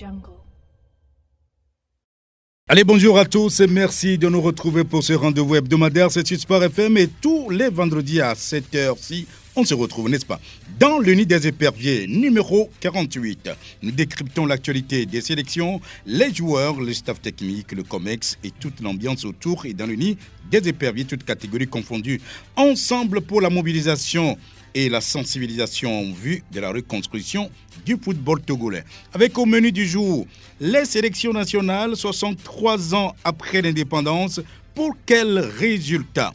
Jungle. Allez, bonjour à tous et merci de nous retrouver pour ce rendez-vous hebdomadaire. C'est sur Sport FM et tous les vendredis à 7h-ci, on se retrouve, n'est-ce pas, dans le nid des éperviers, numéro 48. Nous décryptons l'actualité des sélections, les joueurs, le staff technique, le COMEX et toute l'ambiance autour et dans le nid des éperviers, toutes catégories confondues. Ensemble pour la mobilisation et la sensibilisation en vue de la reconstruction du football togolais. Avec au menu du jour, les sélections nationales, 63 ans après l'indépendance, pour quels résultats ?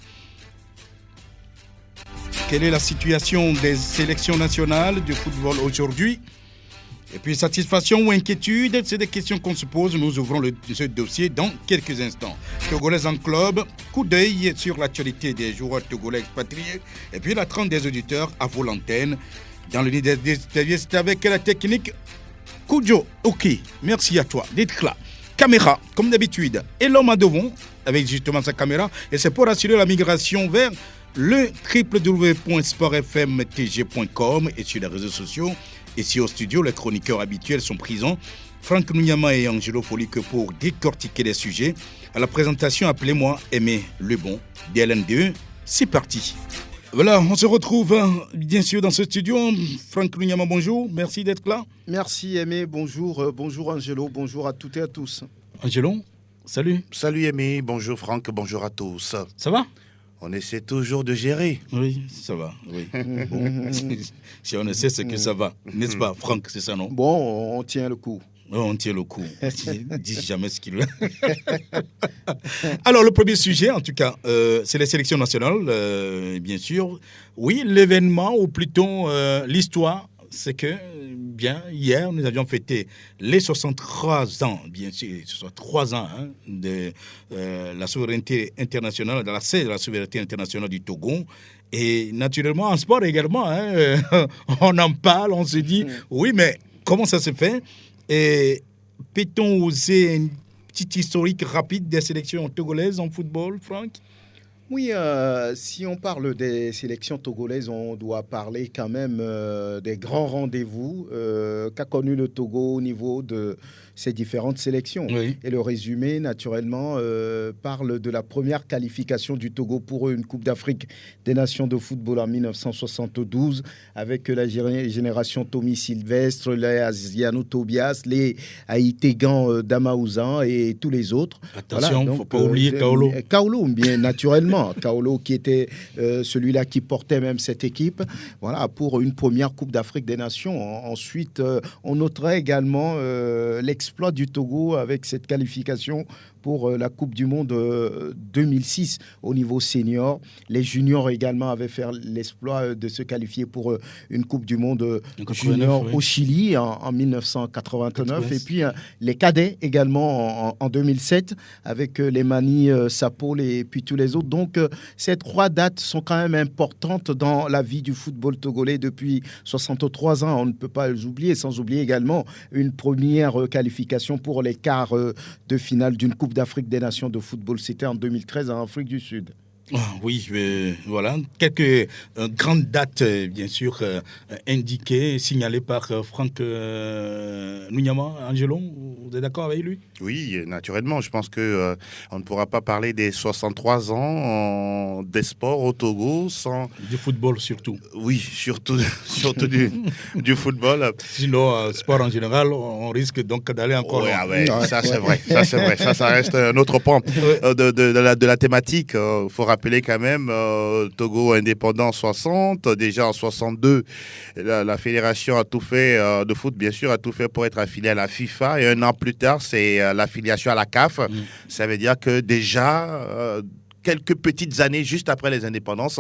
Quelle est la situation des sélections nationales de football aujourd'hui ? Et puis, satisfaction ou inquiétude, c'est des questions qu'on se pose. Nous ouvrons ce dossier dans quelques instants. Togolais en club, coup d'œil sur l'actualité des joueurs togolais expatriés. Et puis, la trente des auditeurs à vos l'antenne. Dans le nid des interviews, c'est avec la technique Koujo. Ok, merci à toi d'être là. Caméra, comme d'habitude. Et l'homme à devant, avec justement sa caméra. Et c'est pour assurer la migration vers le www.sportfmtg.com et sur les réseaux sociaux. Ici au studio, les chroniqueurs habituels sont présents, Franck Nounyama et Angelo Folique pour décortiquer les sujets. À la présentation, appelez-moi Aimé Lebon, DLN2. C'est parti. Voilà, on se retrouve bien sûr dans ce studio. Franck Nounyama, bonjour, merci d'être là. Merci Aimé, bonjour, bonjour Angelo, bonjour à toutes et à tous. Angelo, salut. Salut Aimé, bonjour Franck, bonjour à tous. Ça va ? On essaie toujours de gérer. Oui, ça va. Oui. Bon, si on essaie, c'est que ça va. N'est-ce pas, Franck, c'est ça, non ? Bon, on tient le coup. On tient le coup. Dis jamais ce qu'il veut. Alors, le premier sujet, en tout cas, c'est les sélections nationales, bien sûr. Oui, l'événement, ou plutôt l'histoire, c'est que, bien, hier, nous avions fêté les 63 ans, bien sûr, 63 ans de la souveraineté internationale, de la cesse de la souveraineté internationale du Togo. Et naturellement, en sport également, on en parle, on se dit, oui, mais comment ça se fait ? Et peut-on oser une petite historique rapide des sélections togolaises en football, Franck ? Oui, si on parle des sélections togolaises, on doit parler quand même des grands rendez-vous qu'a connu le Togo au niveau de ces différentes sélections. Oui. Et le résumé, naturellement, parle de la première qualification du Togo pour une Coupe d'Afrique des Nations de football en 1972 avec la génération Tommy Sylvestre, les Asiano Tobias, les Haïtégan Damaouzan et tous les autres. Attention, il ne faut pas oublier Kaolo. Kaolo, bien naturellement. Kaolo qui était celui-là qui portait même cette équipe, voilà, pour une première Coupe d'Afrique des Nations. Ensuite, on noterait également l'exploit du Togo avec cette qualification pour la Coupe du Monde 2006 au niveau senior. Les juniors également avaient fait l'exploit de se qualifier pour une Coupe du Monde junior au Chili en 1989. Et puis les cadets également en 2007 avec les Mani, Sapol et puis tous les autres. Donc ces trois dates sont quand même importantes dans la vie du football togolais depuis 63 ans. On ne peut pas les oublier, sans oublier également une première qualification pour les quarts de finale d'une Coupe d'Afrique des Nations de football. C'était en 2013 en Afrique du Sud. Oui, voilà. Quelques grandes dates, bien sûr, indiquées, signalées par Franck Nounyama. Angelo, vous êtes d'accord avec lui ? Oui, naturellement. Je pense qu'on ne pourra pas parler des 63 ans des sports au Togo sans... Du football surtout. Oui, surtout du football. Sinon, sport en général, on risque donc d'aller encore... Oui, ça c'est vrai. Ça reste un autre point de la thématique. Il faut rappeler quand même, Togo indépendant en 60. Déjà en 62, la fédération a tout fait, de foot bien sûr, a tout fait pour être affiliée à la FIFA. Et un an plus tard, c'est l'affiliation à la CAF. Ça veut dire que déjà... quelques petites années juste après les indépendances,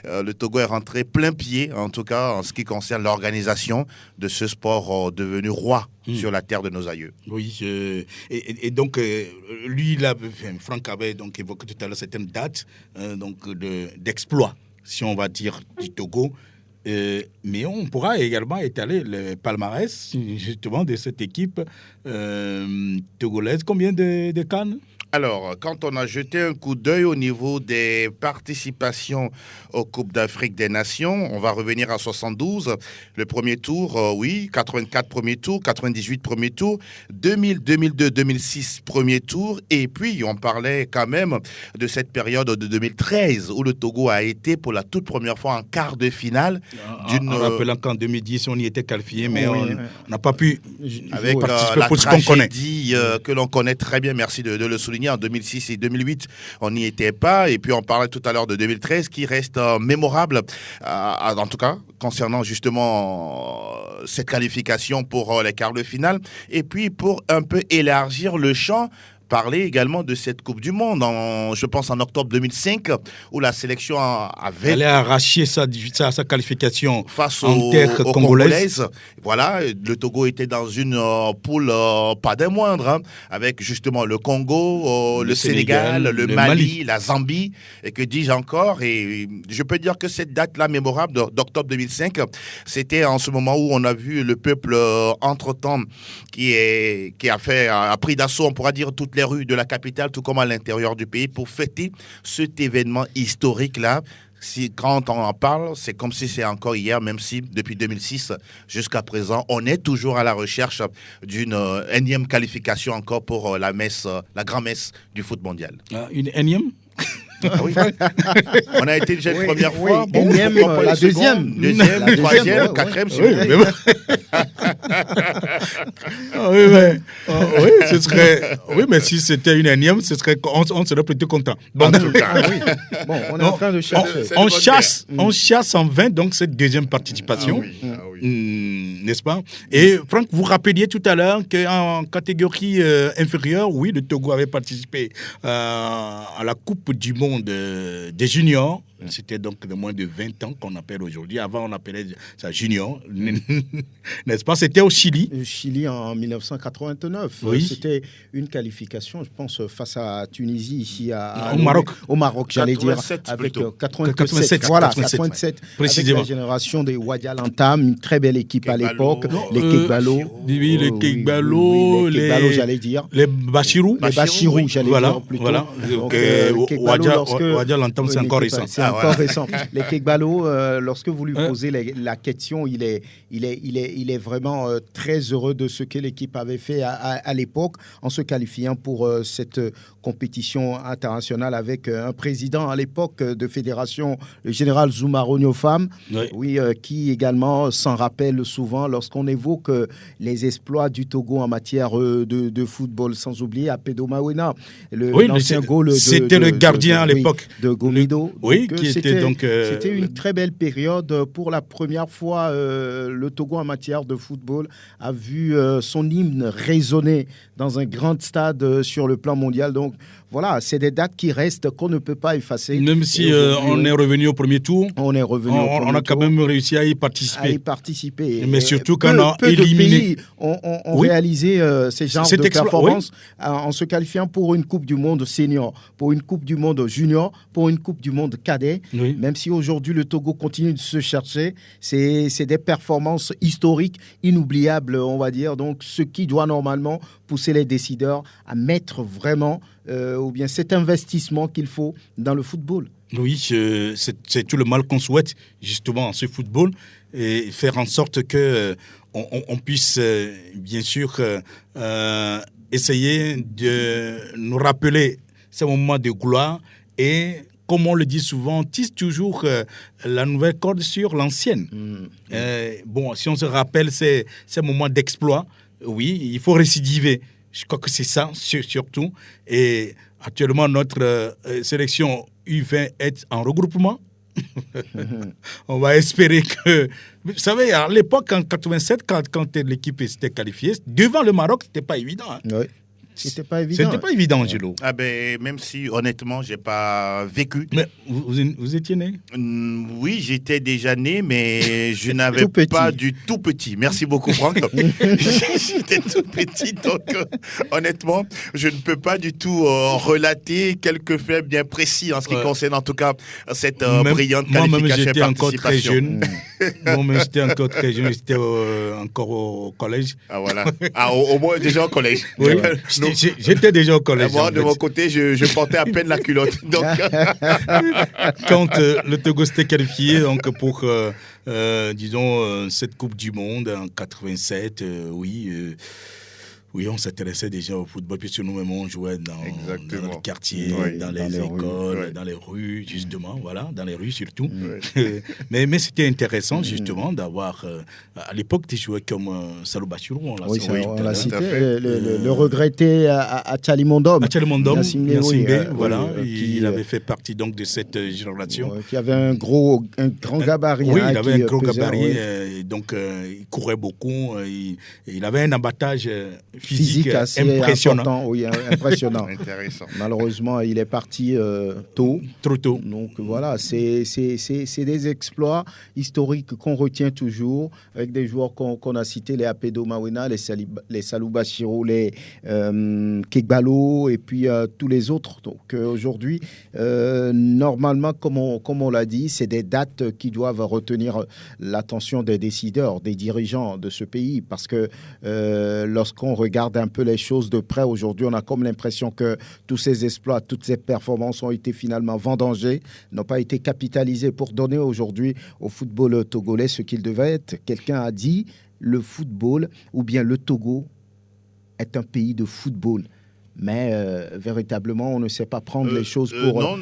le Togo est rentré plein pied, en tout cas en ce qui concerne l'organisation de ce sport devenu roi sur la terre de nos aïeux. Oui, et donc lui, Franck avait donc évoqué tout à l'heure certaines dates d'exploit, si on va dire, du Togo. Mais on pourra également étaler le palmarès justement de cette équipe togolaise. Combien de CAN ? Alors, quand on a jeté un coup d'œil au niveau des participations aux Coupes d'Afrique des Nations, on va revenir à 72. Le premier tour, oui, 84 premier tour, 98 premier tour, 2000, 2002, 2006 premier tour. Et puis, on parlait quand même de cette période de 2013 où le Togo a été pour la toute première fois en quart de finale. En rappelant qu'en 2010, on y était qualifié, mais Oui, on n'a pas pu avec participer la pour ce qu'on connaît. tragédie que l'on connaît très bien, merci de le souligner, en 2006 et 2008, on n'y était pas. Et puis on parlait tout à l'heure de 2013 qui reste mémorable, en tout cas concernant justement cette qualification pour les quarts de finale. Et puis pour un peu élargir le champ, parler également de cette Coupe du Monde, je pense en octobre 2005, où la sélection avait... Elle a arraché sa qualification face en terre aux congolaise. Voilà, le Togo était dans une poule pas des moindres, hein, avec justement le Congo, le Sénégal, le Mali, la Zambie, et que dis-je encore. Et je peux dire que cette date-là mémorable d'octobre 2005, c'était en ce moment où on a vu le peuple entre-temps qui a pris d'assaut, on pourra dire, toutes les rues de la capitale, tout comme à l'intérieur du pays, pour fêter cet événement historique-là. Quand on en parle, c'est comme si c'est encore hier, même si depuis 2006 jusqu'à présent, on est toujours à la recherche d'une énième qualification encore pour la grand-messe du foot mondial. Une énième? Oui. On a été déjà une première fois. Bon, énième, la deuxième. Deuxième, troisième, quatrième, si vous voulez. Oui, ce serait. Oui, mais si c'était une énième, on serait plutôt content. Bon, en tout cas, oui. Bon, on est en train de chercher. On chasse en vain donc cette deuxième participation. N'est-ce pas? Et Franck, vous rappeliez tout à l'heure qu'en catégorie inférieure, oui, le Togo avait participé à la Coupe du Monde des juniors. C'était donc de moins de 20 ans qu'on appelle aujourd'hui. Avant, on appelait ça junior. N'est-ce pas? C'était au Chili. Au Chili en 1989. Oui. C'était une qualification, je pense, face à Tunisie, ici au Maroc. Au Maroc, j'allais dire. 87 avec plutôt. 87. Voilà, 87. Précisément. Avec la génération des Wadial Antam, une très belle équipe à l'époque. Les Kekbalo. Oui, les Kekbalo. Les Kekbalo, j'allais dire. Les Bachirou. Les Bachirou, j'allais dire plutôt. Voilà. Wadial Antam, c'est encore récent. Encore récent. Les Kekbalo, lorsque vous lui posez la question, il est vraiment très heureux de ce que l'équipe avait fait à l'époque en se qualifiant pour cette compétition internationale avec un président à l'époque de fédération, le général Zoumaro Niofam, qui également s'en rappelle souvent lorsqu'on évoque les exploits du Togo en matière de football, sans oublier Apedo Mawena, l'ancien goal c'était le gardien à l'époque de Gomido. Oui, qui était donc... C'était une très belle période. Pour la première fois, le Togo en matière de football a vu son hymne résonner dans un grand stade sur le plan mondial. Donc voilà, c'est des dates qui restent, qu'on ne peut pas effacer. Même si on est revenu au premier tour, on est revenu au premier tour. On a quand même réussi à y participer. Mais surtout quand on a éliminé... de pays ont réalisé ces genres de performances en se qualifiant pour une Coupe du Monde senior, pour une Coupe du Monde junior, pour une Coupe du Monde cadet. Oui. Même si aujourd'hui le Togo continue de se chercher, c'est des performances historiques, inoubliables, on va dire. Donc ce qui doit normalement pousser les décideurs à mettre vraiment ou bien cet investissement qu'il faut dans le football. Oui, c'est tout le mal qu'on souhaite justement en ce football et faire en sorte que on puisse bien sûr essayer de nous rappeler ces moments de gloire et, comme on le dit souvent, on tisse toujours la nouvelle corde sur l'ancienne. Bon, si on se rappelle ces moments d'exploit, oui, il faut récidiver. Je crois que c'est ça, surtout. Et actuellement, notre sélection U20 est en regroupement. On va espérer que... Vous savez, à l'époque, en 87, quand l'équipe s'était qualifiée, devant le Maroc, ce n'était pas évident. Hein. Oui. C'était pas évident. C'était pas évident, Angelo. Ah ben, même si, honnêtement, j'ai pas vécu. Mais vous étiez né? Oui, j'étais déjà né, mais je n'avais pas du tout petit. Merci beaucoup, Franck. J'étais tout petit, donc honnêtement, je ne peux pas du tout relater quelques faits bien précis en ce qui concerne en tout cas cette brillante qualification et participation. Moi-même, j'étais encore très jeune. Non, mais j'étais encore très jeune, j'étais encore au collège. Ah voilà. Ah, au moins déjà au collège. Oui, j'étais déjà au collège. Moi, de mon côté, je portais à peine la culotte. Donc... Quand le Togo s'était qualifié donc, pour, disons, cette Coupe du Monde en 87, oui, on s'intéressait déjà au football, puisque nous-mêmes, on jouait dans le quartier, dans les écoles, dans les rues, justement, voilà, dans les rues surtout. Mais c'était intéressant, justement, d'avoir... à l'époque, tu jouais comme Salou Bachirou, on l'a cité. Le regretté à Tchalimondom. À Tchalimondom, voilà. Qui il avait fait partie donc de cette génération. Qui avait un grand gabarit. Oui, il avait un gros gabarit, donc il courait beaucoup, il avait un abattage physique assez impressionnant. Impressionnant. Intéressant. Malheureusement, il est parti tôt. Trop tôt. Donc voilà, c'est des exploits historiques qu'on retient toujours avec des joueurs qu'on a cités, les Apedo Mawena, les Salou Bachirou, les Kegbalo et puis tous les autres. Donc aujourd'hui, normalement, comme on l'a dit, c'est des dates qui doivent retenir l'attention des décideurs, des dirigeants de ce pays, parce que lorsqu'on regarde un peu les choses de près aujourd'hui, on a comme l'impression que tous ces exploits, toutes ces performances ont été finalement vendangées, n'ont pas été capitalisées pour donner aujourd'hui au football togolais ce qu'il devait être. Quelqu'un a dit, le football, ou bien le Togo est un pays de football. Mais véritablement, on ne sait pas prendre les choses pour... moi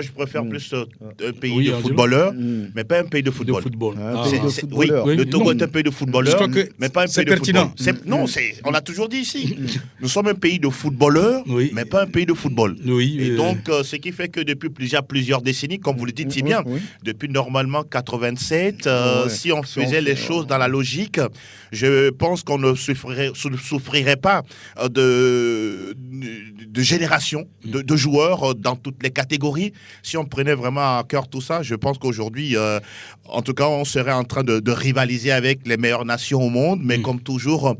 je préfère plus un pays de footballeurs, mais pas un pays de football. Oui, le Togo est un pays de footballeurs, mais pas un pays de football. Non, on l'a toujours dit ici. Nous sommes un pays de footballeurs, mais pas un pays de football. Et donc, ce qui fait que depuis plusieurs décennies, comme vous le dites si bien, depuis normalement 87, si on faisait les choses dans la logique, je pense qu'on ne souffrirait pas de génération de joueurs dans toutes les catégories. Si on prenait vraiment à cœur tout ça, je pense qu'aujourd'hui, en tout cas, on serait en train de rivaliser avec les meilleures nations au monde. Mais comme toujours,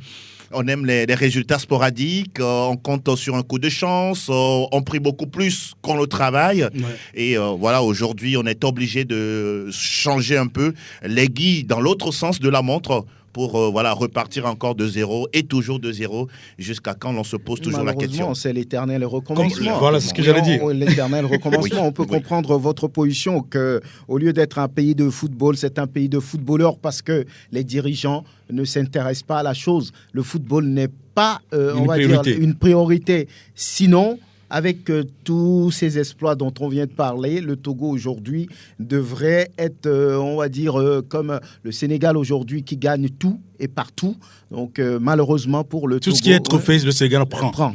on aime les résultats sporadiques, on compte sur un coup de chance, on prie beaucoup plus qu'on le travaille. Et voilà, aujourd'hui, on est obligé de changer un peu l'aiguille dans l'autre sens de la montre pour repartir encore de zéro et toujours de zéro jusqu'à quand on se pose toujours la question. C'est l'éternel recommencement. Voilà, c'est ce que j'allais dire. L'éternel recommencement. On peut comprendre votre position qu'au lieu d'être un pays de football, c'est un pays de footballeurs parce que les dirigeants ne s'intéressent pas à la chose. Le football n'est pas, une priorité. Sinon, avec tous ces exploits dont on vient de parler, le Togo aujourd'hui devrait être, comme le Sénégal aujourd'hui qui gagne tout et partout. Donc malheureusement pour le Togo... Tout ce qui est trophée, le Sénégal prend.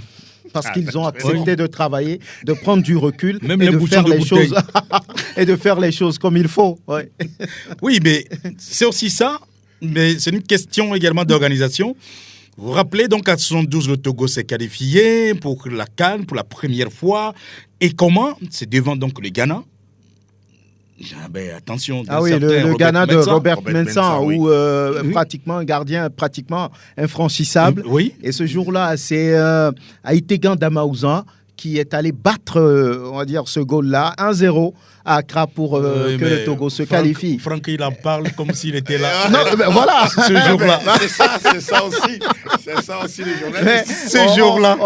Parce qu'ils ont accepté de travailler, de prendre du recul et de faire les choses comme il faut. Oui, mais c'est aussi ça, mais c'est une question également d'organisation. Vous vous rappelez, donc, en 72, le Togo s'est qualifié pour la CAN pour la première fois. Et comment? C'est devant donc le Ghana. Attention. Le Ghana de Robert Mensah, où pratiquement un gardien infranchissable. Oui. Et ce jour-là, c'est Aïtegan Damaouza qui est allé battre, ce goal-là, 1-0 à Accra pour que le Togo se qualifie. Franck, il en parle comme s'il était là. Non, voilà. Ce jour-là. C'est ça aussi. C'est ça aussi les journalistes. Ce jour-là.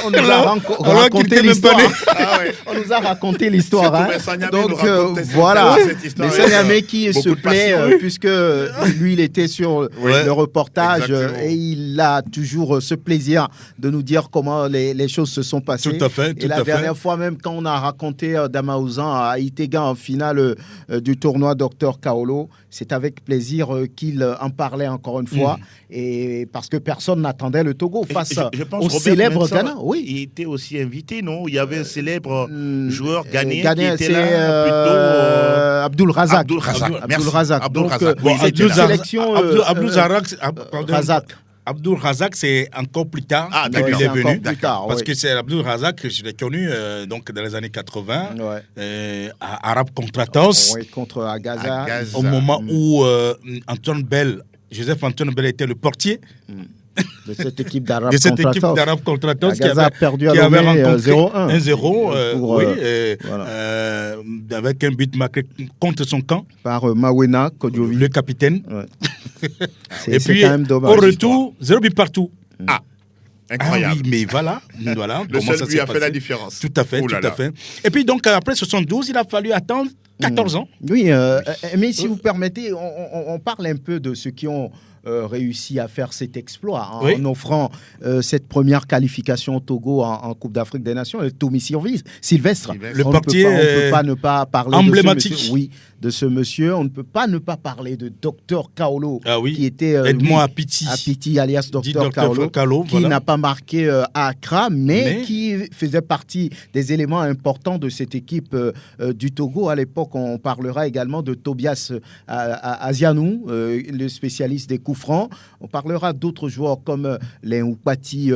On nous a raconté l'histoire. On nous a raconté l'histoire. Donc voilà. Mais Sanyamé qui se plaît, puisque lui, il était sur le reportage et il a toujours ce plaisir de nous dire comment les choses se sont passées. Tout à fait. Et la dernière fois, même quand on a raconté Damaouzan à Itega en finale du tournoi Dr Kaolo, c'est avec plaisir qu'il en parlait encore une fois. Et parce que personne n'attendait le Togo face au célèbre Ghana. Oui. Il était aussi invité, non? Il y avait un célèbre joueur ghanéen qui était c'est là. Abdul Razak. Abdul Razak. Donc, c'est une sélection. Abdul Razak, c'est encore plus tard qu'il est venu. Parce que c'est Abdul Razak que je l'ai connu donc dans les années 80, à Arabe contre Atos. Contre Agaza. Au moment où Joseph Antoine Bell était le portier. De cette équipe d'Arabe contre Atos qui avait perdu à 0-1. 1-0. avec un but marqué contre son camp. Par Mawena Kodjovi. Le capitaine. Ouais. Et puis, quand même dommage, au retour, 0 but partout. Ah, incroyable. Ah oui, mais voilà. Le seul but a fait la différence. Tout à fait, tout à fait. Et puis donc, après 72, il a fallu attendre 14 ans. Oui, mais si vous permettez, on parle un peu de ceux qui ont réussi à faire cet exploit en offrant cette première qualification au Togo en Coupe d'Afrique des Nations, le Tomi Sylvestre. Le on portier on ne peut pas ne pas parler emblématique. de ce monsieur. Oui, de ce monsieur. On ne peut pas ne pas parler de Dr Kaolo, oui. qui était Edmond Apiti, alias Dr Kaolo, qui n'a pas marqué à Accra, mais qui faisait partie des éléments importants de cette équipe du Togo. À l'époque, on parlera également de Tobias Azianou, le spécialiste des coups francs. On parlera d'autres joueurs comme les Oupati,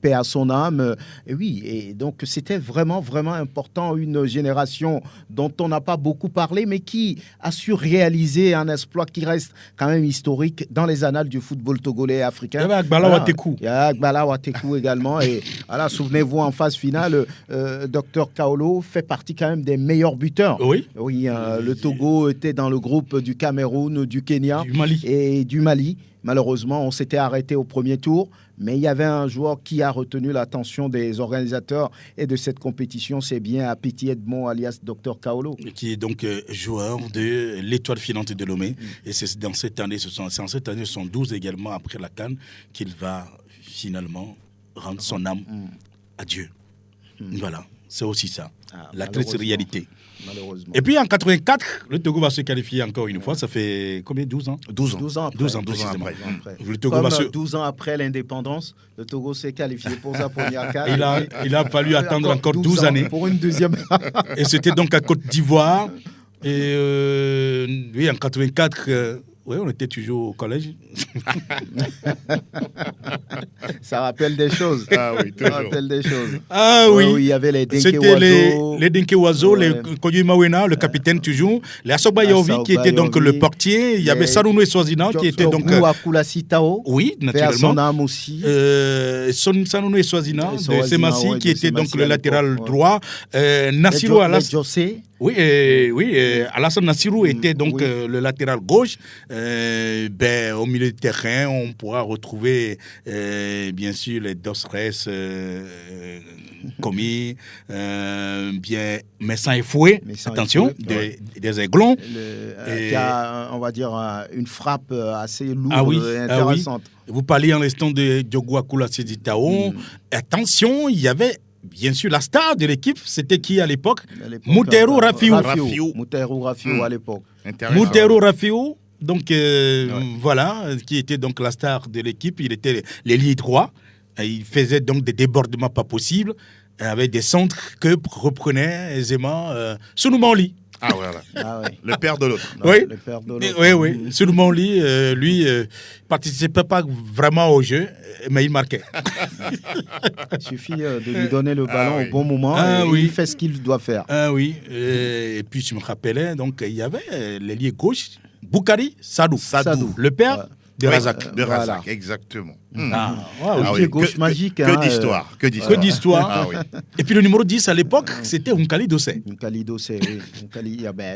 paix à son âme. Et oui, et donc c'était vraiment, vraiment important. Une génération dont on n'a pas beaucoup parlé, mais qui a su réaliser un exploit qui reste quand même historique dans les annales du football togolais et africain. Il y avait Agbala Watekou. Il y a Agbala Watekou également. Et voilà, souvenez-vous, en phase finale, Dr Kaolo fait partie quand même des meilleurs buteurs. Oui. Oui, le Togo était dans le groupe du Cameroun, du Kenya et du Mali. Malheureusement, on s'était arrêté au premier tour, mais il y avait un joueur qui a retenu l'attention des organisateurs et de cette compétition, c'est bien Apiti Edmond, alias Dr Kaolo. Qui est donc joueur de l'Étoile filante de Lomé. Et c'est dans cette année, c'est en cette année 72 également, après la CAN, qu'il va finalement rendre son âme à Dieu. Voilà, c'est aussi ça, la triste réalité. Malheureusement. Et puis en 84, le Togo va se qualifier encore une fois. Ça fait combien? 12 ans 12 ans après. 12 ans précisément. Après. Le Togo Comme va se... 12 ans après l'indépendance, le Togo s'est qualifié pour sa première CAN. Il a fallu attendre encore 12 années. Pour une deuxième. Et c'était donc à Côte d'Ivoire. Et oui, en 84... oui, on était toujours au collège. Ça rappelle des choses. Ah oui, toujours. Ça rappelle des choses. Ah oui. Il y avait les Denke C'était Oiseaux. les Denke Oiseaux, les Kodjoui Mawena, le capitaine toujours. Les Asogba Yaovi qui était donc le portier. Il y avait Sarounou et Swazina qui était donc... Akula Sitao. Oui, naturellement. Son âme aussi. Sarounou et Swazina de Semassi qui était donc le latéral ouais. droit. Nassirou Alas. Oui, Alassane Nassirou était donc le latéral gauche. Au milieu de terrain, on pourra retrouver bien sûr les Dosres, Komi, bien Messin et Fouet, attention, des Aiglons. Qui a, on va dire, une frappe assez lourde et intéressante. Vous parliez en l'instant de Diogo Akula Séditao. Attention, il y avait... Bien sûr, la star de l'équipe, c'était qui à l'époque? Moutero Rafiou. Moutero Rafiou à l'époque. Moutero Rafiou, donc voilà, qui était donc la star de l'équipe. Il était l'ailier droit. Il faisait donc des débordements pas possibles, avec des centres que reprenait aisément Sounoumali. Ah voilà. Le père de l'autre. Oui. Le père de l'autre. Oui. Sounoumali, lui, participait pas vraiment au jeu, mais il marquait. Il suffit de lui donner le ballon au bon moment et il fait ce qu'il doit faire. Ah oui. Et puis je me rappelais, donc il y avait l'ailier gauche, Boukari Sadou. Le père de Razak. De Razak, exactement. Pied gauche magique. Que d'histoire. Que d'histoire. Et puis le numéro 10 à l'époque, c'était Unkali Dossé. Unkali Dossé, oui.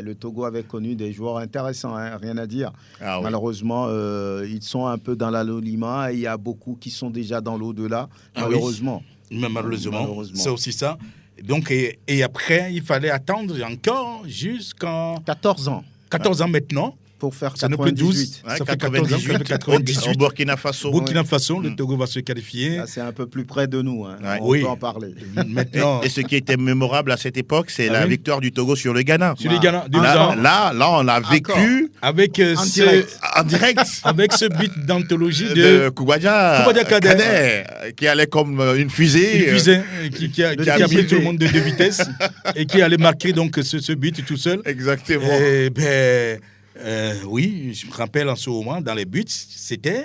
Le Togo avait connu des joueurs intéressants, rien à dire. Malheureusement, ils sont un peu dans l'anonymat et il y a beaucoup qui sont déjà dans l'au-delà, malheureusement. Malheureusement, c'est aussi ça. Donc, et après, il fallait attendre encore jusqu'en... 14 ans. 14 ans maintenant. Pour faire 98. Ça fait 98. Au Burkina Faso. Le Togo va se qualifier. Là, c'est un peu plus près de nous. On peut en parler. Maintenant. Et ce qui était mémorable à cette époque, c'est la victoire du Togo sur le Ghana. Sur le Ghana. Là, on a vécu avec en direct. Avec ce but d'anthologie de Koubadia Kader, qui allait comme une fusée. Une fusée qui a amené tout le monde de vitesse et qui allait marquer donc ce but tout seul. Exactement. Oui, je me rappelle en ce moment, dans les buts, c'était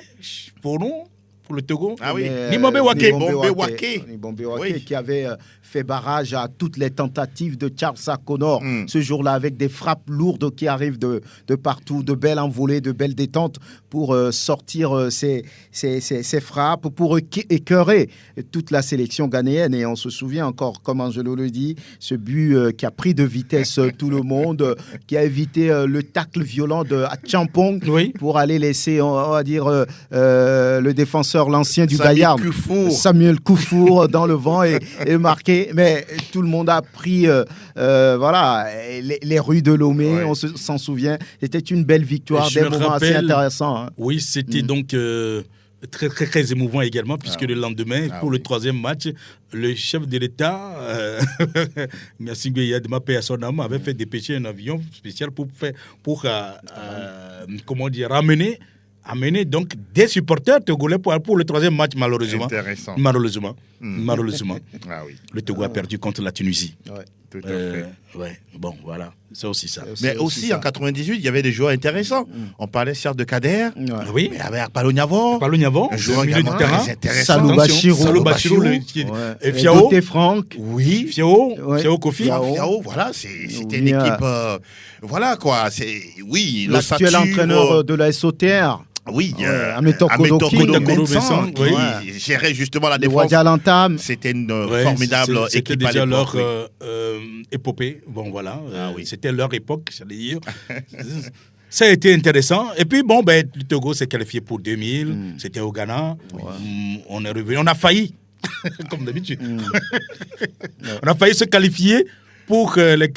pour nous, pour le Togo. Ah oui. Nimobé Waké. Nimobé Waké, Oui. qui avait fait barrage à toutes les tentatives de Charles Akonor ce jour-là, avec des frappes lourdes qui arrivent de partout, de belles envolées, de belles détentes pour sortir ces frappes, pour écœurer toute la sélection ghanéenne. Et on se souvient encore, comme Angelo le dit, ce but qui a pris de vitesse tout le monde, qui a évité le tacle violent de Champong pour aller laisser, on va dire, le défenseur, l'ancien du Bayern, Samuel Koufour, dans le vent et marqué. Mais tout le monde a pris voilà, les rues de Lomé, on s'en souvient. C'était une belle victoire, des moments assez intéressants. Hein. Oui, c'était donc très, très, très émouvant également, puisque le lendemain, pour le troisième match, le chef de l'État, Gnassingbé Yadema, paix à son âme, avait fait dépêcher un avion spécial pour comment dire, amener donc des supporters togolais pour le troisième match, malheureusement. Intéressant. Malheureusement. Ah oui. Le Togo a perdu contre la Tunisie. Ouais. Tout à fait. Ouais. Bon, voilà. C'est aussi ça. Mais aussi en 98, il y avait des joueurs intéressants. On parlait certes de Kader, Oui. mais avec Akpalo Niavo. Un joueur milieu du également terrain. très intéressant. Salou Bachirou. Et Fiao. Gauthier Franck. Oui. Fiao Kofi. Fiao, voilà, c'était une équipe. Voilà quoi. Oui, l'actuel entraîneur de la SOTR. Oui, Ameto Kodoki, qui gérait justement la défense. C'était une formidable équipe. C'était déjà à leur l'époque, épopée. Bon, voilà. C'était leur époque, j'allais dire. Ça a été intéressant. Et puis, bon, le Togo s'est qualifié pour 2000. C'était au Ghana. On est revenu. On a failli, comme d'habitude. On a failli se qualifier pour les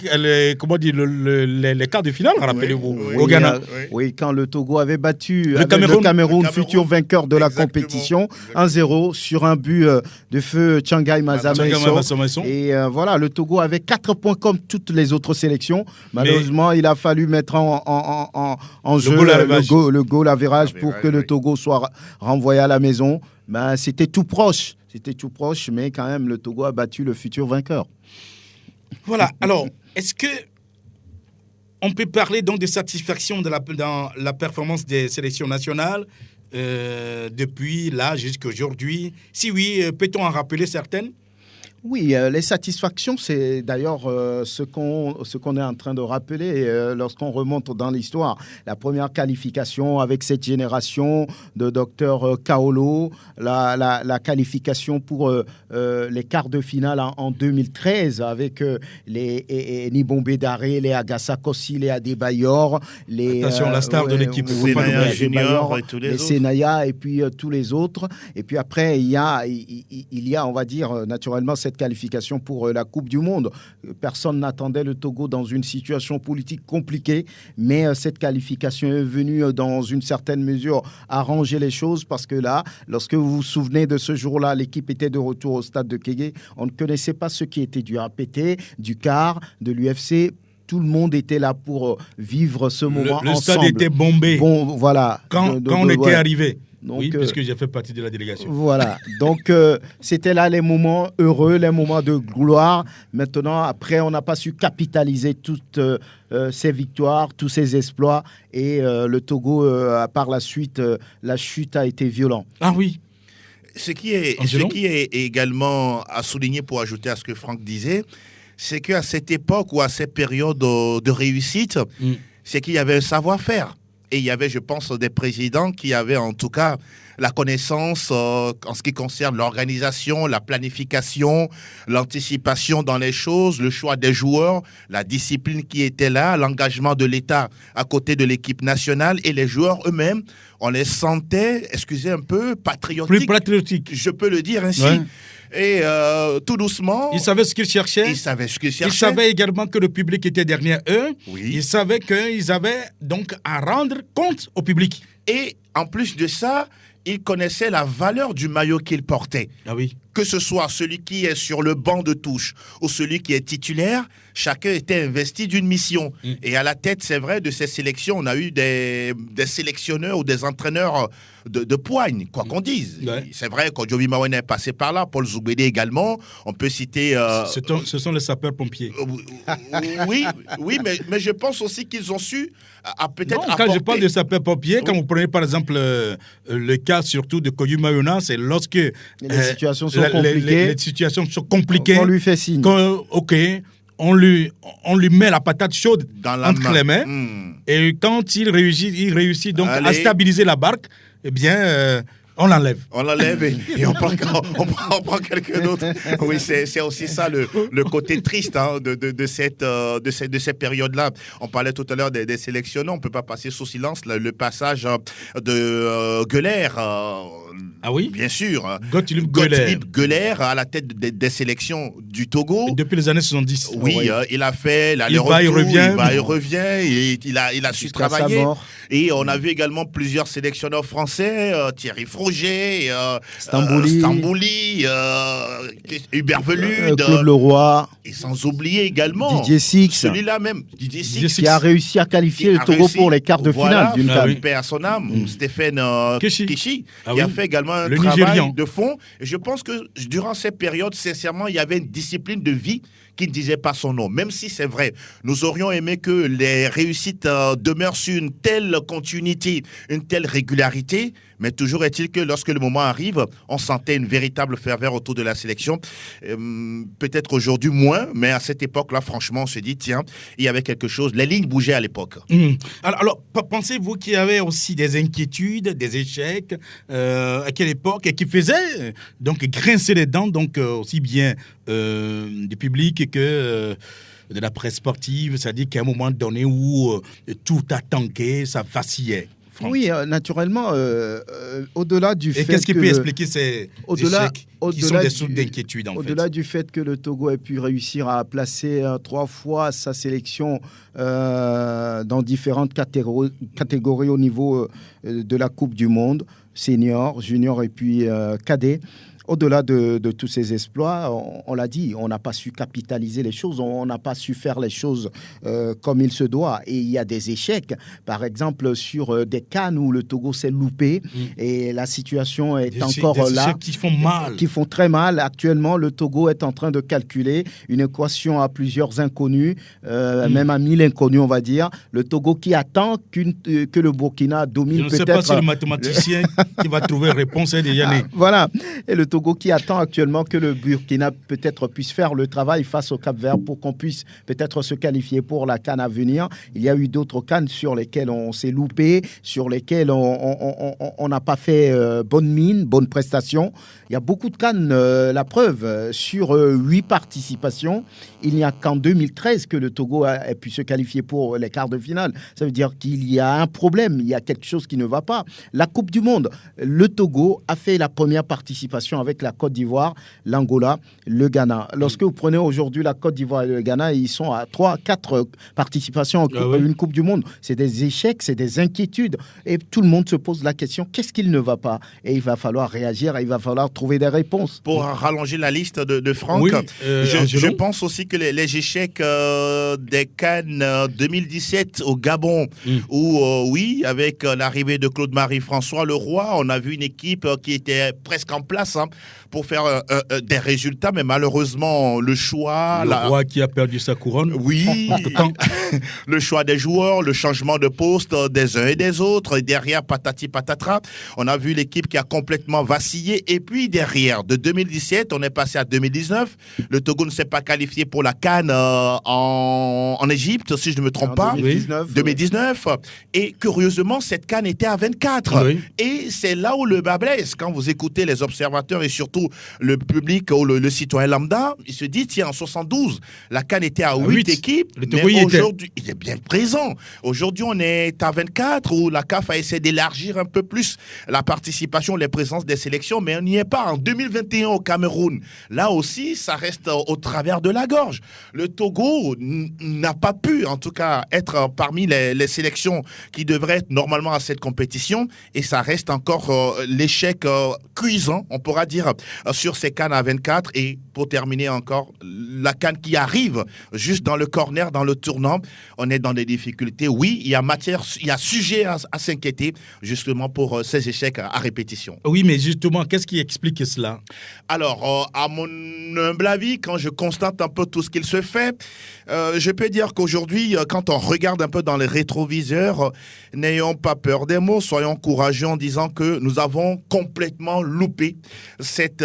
quarts de finale, rappelez-vous, au Ghana. Oui, quand le Togo avait battu le Cameroun, futur vainqueur de la compétition, 1-0 sur un but de feu Tchangai Mazamaeso. Et voilà, le Togo avait 4 points comme toutes les autres sélections. Malheureusement, il a fallu mettre en jeu le goal average pour que le Togo soit renvoyé à la maison. C'était tout proche, mais quand même, le Togo a battu le futur vainqueur. Voilà, alors, est-ce que on peut parler donc de satisfaction dans la performance des sélections nationales depuis là jusqu'à aujourd'hui? Si oui, peut-on en rappeler certaines? Oui, les satisfactions, c'est d'ailleurs ce qu'on est en train de rappeler lorsqu'on remonte dans l'histoire. La première qualification avec cette génération de Dr Kaolo, la qualification pour les quarts de finale en 2013 avec les Nibombé Daré, les Agassa Kossi, les Adebayor, attention, la star de l'équipe, Senaya Junior et tous les autres. Les Senaya et puis tous les autres. Et puis après, il y a, on va dire, naturellement, cette qualification pour la Coupe du Monde. Personne n'attendait le Togo dans une situation politique compliquée, mais cette qualification est venue dans une certaine mesure arranger les choses parce que là, lorsque vous vous souvenez de ce jour-là, l'équipe était de retour au stade de Kégué. On ne connaissait pas ce qui était du APT, du CAR, de l'UFC. Tout le monde était là pour vivre ce moment ensemble. Le stade était bombé. Bon, voilà. Quand on était arrivé. Donc, oui, puisque j'ai fait partie de la délégation. Voilà. Donc, c'était là les moments heureux, les moments de gloire. Maintenant, après, on n'a pas su capitaliser toutes ces victoires, tous ces exploits. Et le Togo, par la suite, la chute a été violente. Ah oui. Ce qui est également à souligner pour ajouter à ce que Franck disait, c'est qu'à cette époque ou à cette période de réussite, c'est qu'il y avait un savoir-faire. Et il y avait, je pense, des présidents qui avaient en tout cas la connaissance en ce qui concerne l'organisation, la planification, l'anticipation dans les choses, le choix des joueurs, la discipline qui était là, l'engagement de l'État à côté de l'équipe nationale et les joueurs eux-mêmes. On les sentait, excusez un peu, patriotiques. Plus patriotiques. Je peux le dire ainsi. Ouais. Et tout doucement... Ils savaient ce qu'ils cherchaient. Ils savaient également que le public était derrière eux. Oui. Ils savaient qu'ils avaient donc à rendre compte au public. Et en plus de ça, ils connaissaient la valeur du maillot qu'ils portaient. Ah oui. que ce soit celui qui est sur le banc de touche ou celui qui est titulaire, chacun était investi d'une mission. Et à la tête, c'est vrai, de ces sélections, on a eu des sélectionneurs ou des entraîneurs de poigne, quoi qu'on dise. Ouais. C'est vrai, quand Jovi Mawen est passé par là, Paul Zoubédé également, on peut citer... Ce sont les sapeurs-pompiers. Oui, mais je pense aussi qu'ils ont su peut-être Non, apporter... quand je parle de sapeurs-pompiers, quand vous prenez par exemple le cas surtout de Koyu Mayona, c'est lorsque les situations sont compliquées. Les situations sont compliquées. On lui fait signe. On lui met la patate chaude entre les mains. Et quand il réussit donc à stabiliser la barque, eh bien, on l'enlève. On l'enlève et on prend quelqu'un d'autre. Oui, c'est aussi ça le côté triste de cette période-là. On parlait tout à l'heure des sélectionneurs. On ne peut pas passer sous silence le passage de Gueuler. Ah oui? Bien sûr. Gottlieb Gueuler à la tête des sélections du Togo. Et depuis les années 70. Oui, il a fait l'aller-retour. Il va et revient. Et il a su travailler. Et on a vu également plusieurs sélectionneurs français, Thierry Froger, Stambouli, Hubert Velude, Claude Leroy. Et sans oublier également Didier Six. Celui-là même, Didier Six. Qui a réussi à qualifier le Togo pour les quarts de finale d'une CAN. Paix à son âme, Stéphane Keshi, qui a fait également un le travail Nigérian. de fond. Et je pense que durant cette période, sincèrement, il y avait une discipline de vie qui ne disait pas son nom. Même si c'est vrai, nous aurions aimé que les réussites demeurent sur une telle continuité, une telle régularité, mais toujours est-il que lorsque le moment arrive, on sentait une véritable ferveur autour de la sélection. Peut-être aujourd'hui moins, mais à cette époque-là, franchement, on se dit, tiens, il y avait quelque chose. Les lignes bougeaient à l'époque. Alors, pensez-vous qu'il y avait aussi des inquiétudes, des échecs à quelle époque, et qui faisaient donc grincer les dents, donc aussi bien du public que de la presse sportive, c'est-à-dire qu'à un moment donné où tout a tanké, ça vacillait. Franck. Oui, naturellement, au-delà du fait que... Et qu'est-ce qui peut expliquer ces échecs qui sont des sources d'inquiétude, en fait? Au-delà du fait que le Togo ait pu réussir à placer 3 fois sa sélection dans différentes catégories au niveau de la Coupe du Monde, senior, junior et puis cadet. Au-delà de tous ces exploits, on l'a dit, on n'a pas su capitaliser les choses, on n'a pas su faire les choses comme il se doit. Et il y a des échecs, par exemple sur des CAN où le Togo s'est loupé et la situation est encore là. Échecs qui font mal. Qui font très mal. Actuellement, le Togo est en train de calculer une équation à plusieurs inconnus, même à 1000 inconnus, on va dire. Le Togo qui attend que le Burkina domine peut-être... Je ne sais pas si le mathématicien qui va trouver réponse est déjà né. Voilà. Et le Togo qui attend actuellement que le Burkina peut-être puisse faire le travail face au Cap-Vert pour qu'on puisse peut-être se qualifier pour la CAN à venir. Il y a eu d'autres CAN sur lesquelles on s'est loupé, sur lesquelles on n'a pas fait bonne mine, bonne prestation. Il y a beaucoup de CAN, la preuve, sur 8 participations. Il n'y a qu'en 2013 que le Togo a pu se qualifier pour les quarts de finale. Ça veut dire qu'il y a un problème, il y a quelque chose qui ne va pas. La Coupe du Monde, le Togo a fait la première participation avec la Côte d'Ivoire, l'Angola, le Ghana. Lorsque vous prenez aujourd'hui la Côte d'Ivoire et le Ghana, ils sont à 3-4 participations en une Coupe du Monde. C'est des échecs, c'est des inquiétudes. Et tout le monde se pose la question, qu'est-ce qu'il ne va pas? Et il va falloir réagir, il va falloir trouver des réponses. Pour rallonger la liste de Franck, oui, je pense aussi que les échecs des CAN 2017 au Gabon, où, oui, avec l'arrivée de Claude-Marie François Leroy, on a vu une équipe qui était presque en place pour faire des résultats, mais malheureusement, le choix... Le roi qui a perdu sa couronne. Oui, le choix des joueurs, le changement de poste des uns et des autres, et derrière, patati patatra, on a vu l'équipe qui a complètement vacillé, et puis derrière, de 2017, on est passé à 2019, le Togo ne s'est pas qualifié pour la CAN en Égypte, si je ne me trompe pas. 2019. Et curieusement, cette CAN était à 24. Oui. Et c'est là où le bas blesse. Quand vous écoutez les observateurs et surtout le public ou le citoyen lambda, il se dit, tiens, en 72, la CAN était à 8 équipes, mais aujourd'hui, il est bien présent. Aujourd'hui, on est à 24, où la CAF a essayé d'élargir un peu plus la participation, les présences des sélections, mais on n'y est pas. En 2021 au Cameroun, là aussi, ça reste au travers de la gorge. Le Togo n'a pas pu, en tout cas, être parmi les sélections qui devraient être normalement à cette compétition, et ça reste encore l'échec cuisant, on pourra dire, dire, sur ces CAN à 24. Et pour terminer encore, la CAN qui arrive juste dans le corner, dans le tournant, on est dans des difficultés. Oui, il y a matière, il y a sujet à s'inquiéter, justement, pour ces échecs à répétition. Oui, mais justement, qu'est-ce qui explique cela? Alors, à mon humble avis, quand je constate un peu tout ce qu'il se fait, je peux dire qu'aujourd'hui, quand on regarde un peu dans les rétroviseurs, n'ayons pas peur des mots, soyons courageux en disant que nous avons complètement loupé cette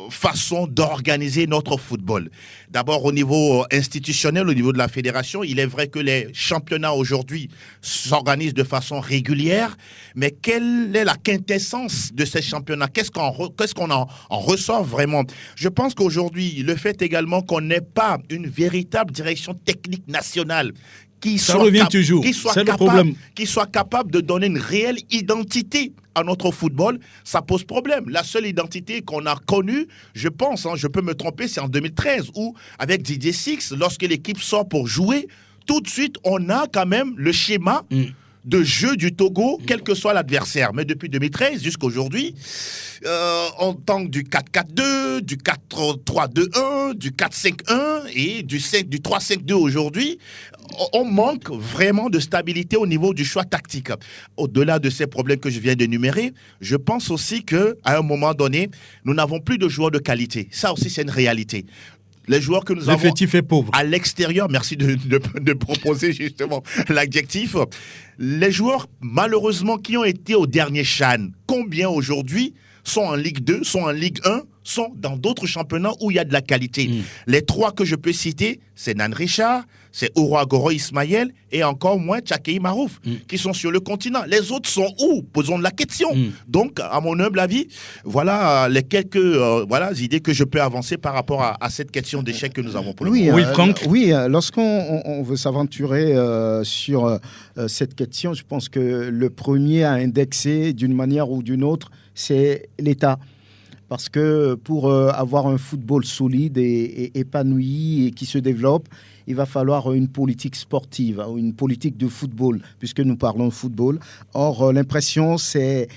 façon d'organiser notre football. D'abord, au niveau institutionnel, au niveau de la fédération, il est vrai que les championnats aujourd'hui s'organisent de façon régulière, mais quelle est la quintessence de ces championnats? Qu'est-ce qu'on en ressort vraiment? Je pense qu'aujourd'hui, le fait également qu'on n'ait pas une véritable direction technique nationale qui soit capable de donner une réelle identité à notre football, ça pose problème. La seule identité qu'on a connue, je pense, je peux me tromper, c'est en 2013, où avec Didier Six, lorsque l'équipe sort pour jouer, tout de suite, on a quand même le schéma de jeu du Togo, quel que soit l'adversaire. Mais depuis 2013 jusqu'à aujourd'hui, on tente du 4-4-2, du 4-3-2-1, du 4-5-1 et du 3-5-2 aujourd'hui. On manque vraiment de stabilité au niveau du choix tactique. Au-delà de ces problèmes que je viens d'énumérer, je pense aussi qu'à un moment donné, nous n'avons plus de joueurs de qualité. Ça aussi, c'est une réalité. Les joueurs que nous avons est pauvre. À l'extérieur, merci de proposer justement l'adjectif. Les joueurs, malheureusement, qui ont été au dernier CHAN, combien aujourd'hui sont en Ligue 2, sont en Ligue 1, sont dans d'autres championnats où il y a de la qualité. Les trois que je peux citer, c'est Nan Richard, c'est Ouroagoro Ismaël et encore moins Tchakei Marouf, qui sont sur le continent. Les autres sont où? Posons la question. Donc, à mon humble avis, voilà les quelques idées que je peux avancer par rapport à cette question d'échec que nous avons pour le moment. Oui, Franck. Lorsqu'on veut s'aventurer sur cette question, je pense que le premier à indexer d'une manière ou d'une autre, c'est l'État. Parce que pour avoir un football solide et épanoui et qui se développe, il va falloir une politique sportive, une politique de football, puisque nous parlons de football. Or, l'impression, c'est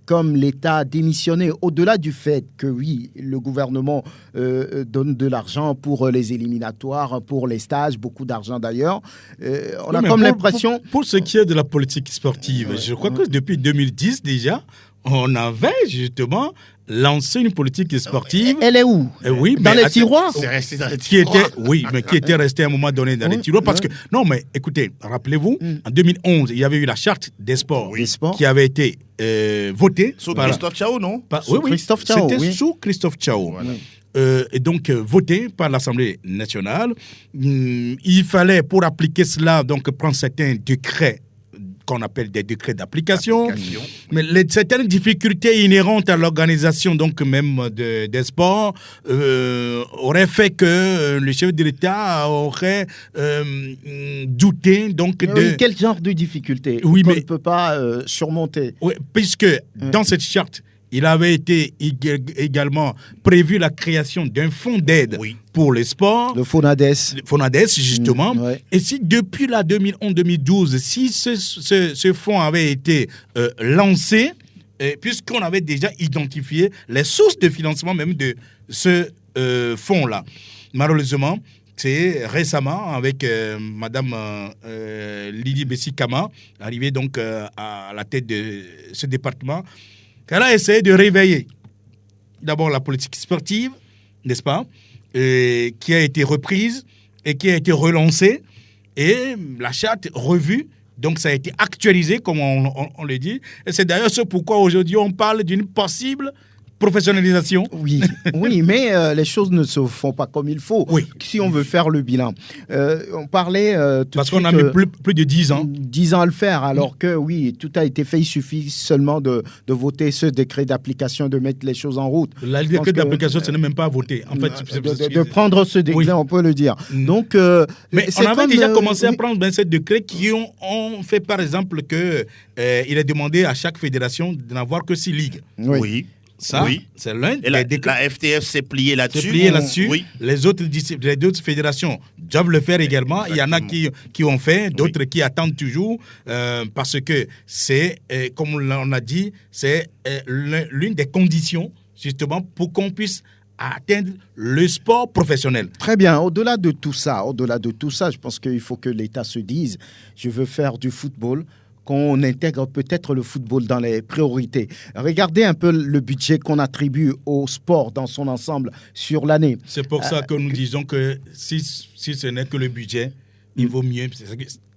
comme l'État a démissionné, au-delà du fait que, oui, le gouvernement donne de l'argent pour les éliminatoires, pour les stages, beaucoup d'argent d'ailleurs. On a comme l'impression... Pour ce qui est de la politique sportive, je crois que depuis 2010 déjà, on avait justement lancé une politique sportive. Elle est où? Oui, dans les tiroirs. C'est resté dans les tiroirs. Qui était resté à un moment donné dans les tiroirs. Parce que, non, mais écoutez, rappelez-vous, en 2011, il y avait eu la charte des sports qui avait été votée. Sous Christophe Tchao, non? Christophe Tchao, c'était sous Christophe Tchao. Voilà. Et donc voté par l'Assemblée nationale. Il fallait, pour appliquer cela, donc prendre certains décrets qu'on appelle des décrets d'application, mais certaines difficultés inhérentes à l'organisation donc même des sports auraient fait que le chef de l'État aurait douté donc de... Quel genre de difficultés qu'on ne peut pas surmonter? Oui, puisque dans cette charte, il avait été également prévu la création d'un fonds d'aide pour les sports. Le FONADES. Justement. Et si depuis la 2011-2012, si ce fonds avait été lancé, puisqu'on avait déjà identifié les sources de financement même de ce fonds-là. Malheureusement, c'est récemment avec Madame Lydie Bessi-Kama, arrivée donc à la tête de ce département, qu'elle a essayé de réveiller d'abord la politique sportive, n'est-ce pas, qui a été reprise et qui a été relancée, et la charte revue, donc ça a été actualisé, comme on le dit, et c'est d'ailleurs ce pourquoi aujourd'hui on parle d'une possible professionnalisation. Oui, mais les choses ne se font pas comme il faut si on veut faire le bilan. On parlait parce qu'on a mis plus de 10 ans. 10 ans à le faire, alors que oui, tout a été fait. Il suffit seulement de voter ce décret d'application, de mettre les choses en route. Le décret d'application, ce n'est même pas à voter. En fait, de prendre ce décret, on peut le dire. Donc, mais on avait déjà commencé à prendre ces décrets qui ont fait, par exemple, qu'il est demandé à chaque fédération de n'avoir que 6 ligues. Oui. Ça, c'est l'un des décrets. La FTF s'est pliée là-dessus. Les autres fédérations doivent le faire également. Exactement. Il y en a qui ont fait, d'autres qui attendent toujours, parce que c'est, comme on a dit, c'est l'une des conditions justement, pour qu'on puisse atteindre le sport professionnel. Très bien. Au-delà de tout ça, je pense qu'il faut que l'État se dise, je veux faire du football, qu'on intègre peut-être le football dans les priorités. Regardez un peu le budget qu'on attribue au sport dans son ensemble sur l'année. C'est pour ça que nous disons que si ce n'est que le budget, il vaut mieux.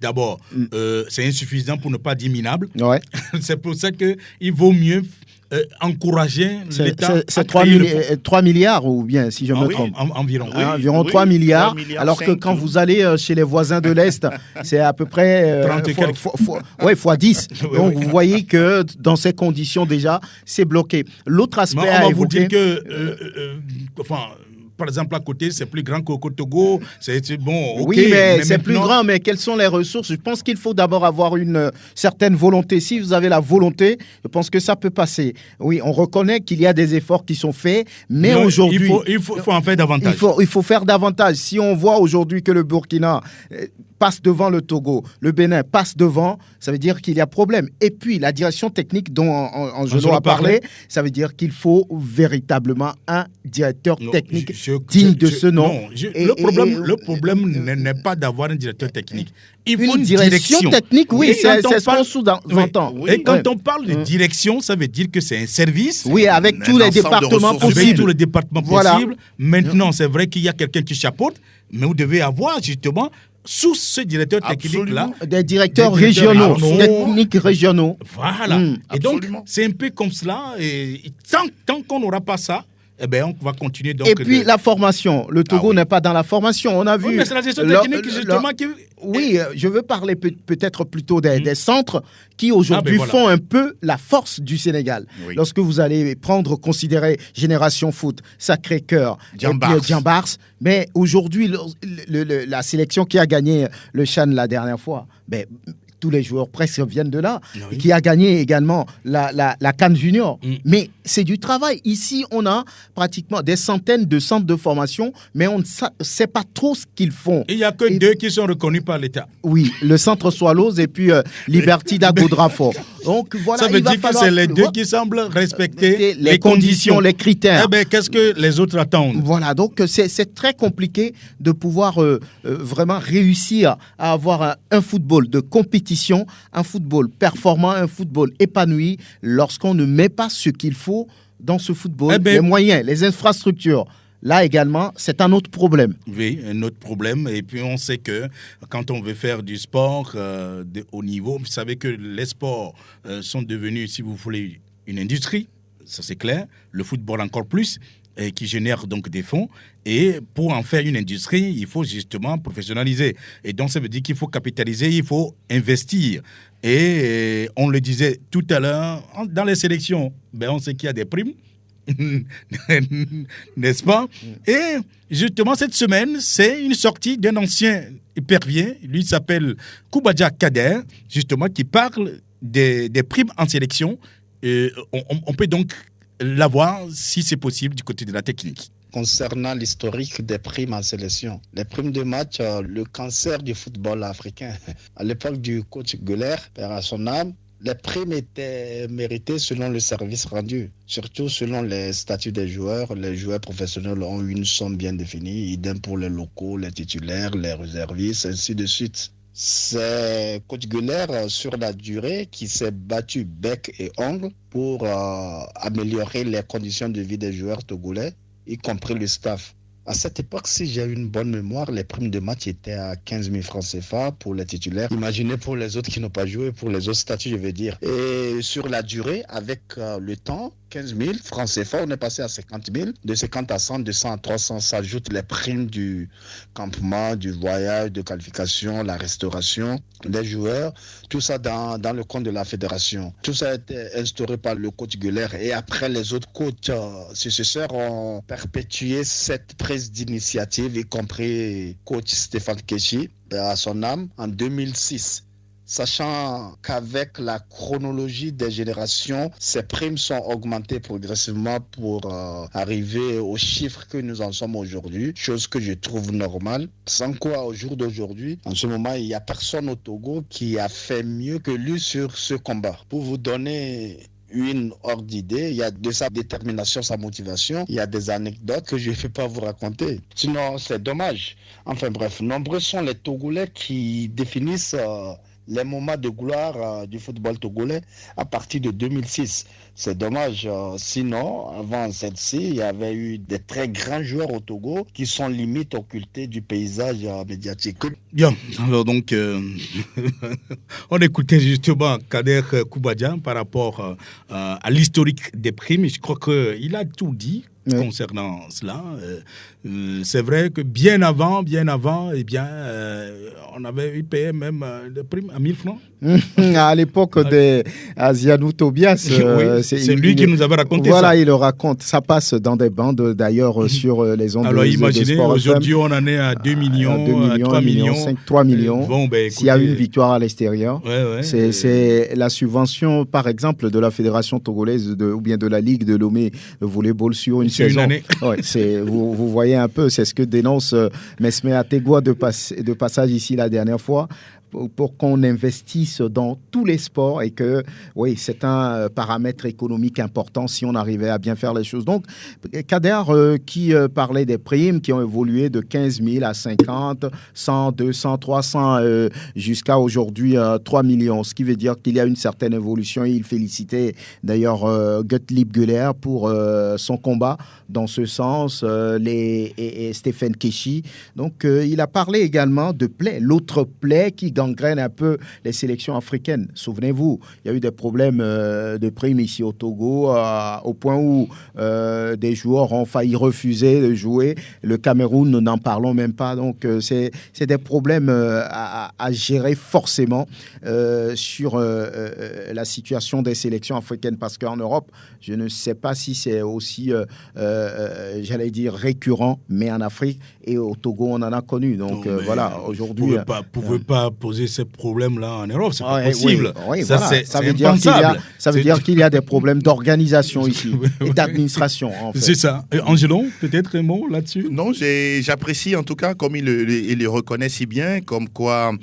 D'abord, c'est insuffisant pour ne pas dire minable. Ouais. C'est pour ça qu'il vaut mieux encourager l'État. C'est 3 milliards, ou bien, si je me trompe. Environ. Oui, environ 3 milliards. 3 milliards alors 5, que quand vous allez chez les voisins de l'Est, c'est à peu près 30 et quelques. fois 10. Oui, Donc, oui. vous voyez que dans ces conditions, déjà, c'est bloqué. L'autre aspect Mais on à va vous évoquer... dire que, par exemple, à côté, c'est plus grand qu'au Togo. C'est bon, ok. Oui, mais c'est plus maintenant- grand, mais quelles sont les ressources? Je pense qu'il faut d'abord avoir une certaine volonté. Si vous avez la volonté, je pense que ça peut passer. Oui, on reconnaît qu'il y a des efforts qui sont faits, mais Non, aujourd'hui... il faut en faire davantage. Il faut faire davantage. Si on voit aujourd'hui que le Burkina passe devant le Togo, le Bénin passe devant, ça veut dire qu'il y a problème. Et puis, la direction technique dont Angelo a parlé, ça veut dire qu'il faut véritablement un directeur Non, technique digne de ce nom. Non, le problème n'est pas d'avoir un directeur technique. Il faut Une direction technique, oui, Et c'est quand on ce qu'on parle- sous-entend. Oui. Et quand Oui. on parle de direction, ça veut dire que c'est un service. Oui, avec Un tous les ensemble de départements ressources Avec possibles. tous les départements Voilà. possibles. Maintenant, c'est vrai qu'il y a quelqu'un qui chapeaute, mais vous devez avoir justement sous ce directeur technique-là. Des directeurs Des directeurs régionaux, régionaux. techniques régionaux. Voilà. Et donc, Absolument. c'est un peu comme cela. Et tant qu'on n'aura pas ça, eh ben, on va continuer. Donc, Et puis la formation. Le Togo oui. n'est pas dans la formation. On a vu. Oui, mais c'est la gestion le- technique, justement, qui... Oui, je veux parler peut-être plutôt des centres qui aujourd'hui Ah, ben voilà. font un peu la force du Sénégal. Oui. Lorsque vous allez considérer Génération Foot, Sacré-Cœur, Diambars. Diambars, mais aujourd'hui, la sélection qui a gagné le CHAN la dernière fois, ben, tous les joueurs presque viennent de là, Oui. et qui a gagné également la CAN Junior. Mm. Mais c'est du travail. Ici, on a pratiquement des centaines de centres de formation, mais on ne sait pas trop ce qu'ils font. Il n'y a que Et- deux qui sont reconnus par l'État. Oui, le centre Swallows et puis Liberty d'Agodrafort. Donc voilà, Ça veut il va dire que falloir c'est les deux qui semblent respecter les conditions, les critères. Eh ben, qu'est-ce que les autres attendent? Voilà, donc c'est très compliqué de pouvoir vraiment réussir à avoir un football de compétition, un football performant, un football épanoui lorsqu'on ne met pas ce qu'il faut dans ce football, Eh ben- les moyens, les infrastructures. Là également, c'est un autre problème. Oui, un autre problème. Et puis, on sait que quand on veut faire du sport de haut niveau, vous savez que les sports sont devenus, si vous voulez, une industrie. Ça, c'est clair. Le football encore plus, et qui génère donc des fonds. Et pour en faire une industrie, il faut justement professionnaliser. Et donc, ça veut dire qu'il faut capitaliser, il faut investir. Et on le disait tout à l'heure, dans les sélections, ben, on sait qu'il y a des primes. N'est-ce pas? Et justement, cette semaine, c'est une sortie d'un ancien épervier, lui s'appelle Koubadja Kader, justement, qui parle des primes en sélection. On peut donc l'avoir, si c'est possible, du côté de la technique. Concernant l'historique des primes en sélection, les primes de match, le cancer du football africain. À l'époque du coach Guller, père à son âme, les primes étaient méritées selon le service rendu, surtout selon les statuts des joueurs. Les joueurs professionnels ont une somme bien définie, idem pour les locaux, les titulaires, les réservistes, ainsi de suite. C'est coach Guller, sur la durée, qui s'est battu bec et ongle pour améliorer les conditions de vie des joueurs togolais, y compris le staff. À cette époque, si j'ai une bonne mémoire, les primes de match étaient à 15 000 francs CFA pour les titulaires. Imaginez pour les autres qui n'ont pas joué, pour les autres statuts, je veux dire. Et sur la durée, avec le temps, 15 000 francs CFA, on est passé à 50 000. De 50 à 100, de 100 à 300, s'ajoutent les primes du campement, du voyage, de qualification, la restauration des joueurs. Tout ça dans le compte de la fédération. Tout ça a été instauré par le coach Guller. Et après, les autres coachs successeurs ont perpétué cette prise d'initiative, y compris coach Stéphane Keshi, à son âme, en 2006. Sachant qu'avec la chronologie des générations, ces primes sont augmentées progressivement pour arriver aux chiffres que nous en sommes aujourd'hui, chose que je trouve normale. Sans quoi, au jour d'aujourd'hui, en ce moment, il n'y a personne au Togo qui a fait mieux que lui sur ce combat. Pour vous donner une hors d'idée. Il y a de sa détermination, sa motivation. Il y a des anecdotes que je ne vais pas vous raconter. Sinon, c'est dommage. Enfin bref, nombreux sont les Togolais qui définissent les moments de gloire du football togolais à partir de 2006. C'est dommage. Sinon, avant celle-ci, il y avait eu des très grands joueurs au Togo qui sont limite occultés du paysage médiatique. Bien, alors donc, on écoutait justement Kader Koubadian par rapport à l'historique des primes. Je crois qu'il a tout dit. Oui. Concernant cela, c'est vrai que bien avant, eh bien, on avait payé même des primes à 1000 francs. À l'époque de Asianou Tobias, oui, c'est lui qui nous avait raconté voilà, ça. Il le raconte. Ça passe dans des bandes d'ailleurs sur les ondes Alors de imaginez, Sport aujourd'hui on en est à 2 millions, à 3 millions. 3 millions. Bon, ben, écoutez, s'il y a une victoire à l'extérieur, c'est la subvention, par exemple, de la Fédération togolaise ou bien de la Ligue de Lomé de volleyball sur une saison. Une année. Ouais, vous voyez un peu, c'est ce que dénonce Mesme Ategua de passage ici la dernière fois. Pour qu'on investisse dans tous les sports et que, oui, c'est un paramètre économique important si on arrivait à bien faire les choses. Donc, Kader qui parlait des primes qui ont évolué de 15 000 à 50, 100, 200, 300 jusqu'à aujourd'hui 3 millions, ce qui veut dire qu'il y a une certaine évolution. Et il félicitait d'ailleurs Gottlieb Güller pour son combat dans ce sens, et Stéphane Keshi. Donc, il a parlé également de Play, l'autre Play qui gangrène un peu les sélections africaines. Souvenez-vous, il y a eu des problèmes de primes ici au Togo, au point où des joueurs ont failli refuser de jouer. Le Cameroun, nous n'en parlons même pas. Donc, c'est des problèmes à gérer forcément sur la situation des sélections africaines. Parce qu'en Europe, je ne sais pas si c'est aussi, j'allais dire, récurrent, mais en Afrique et au Togo, on en a connu. Donc, voilà, aujourd'hui... Vous ne pouvez pas poser ces problèmes-là en Europe, c'est pas possible. Oui, ça, voilà. ça veut dire qu'il y a des problèmes d'organisation ici et d'administration, en fait. C'est ça. Angelo, peut-être un mot là-dessus? Non, j'apprécie en tout cas, comme il le reconnaît si bien, comme quoi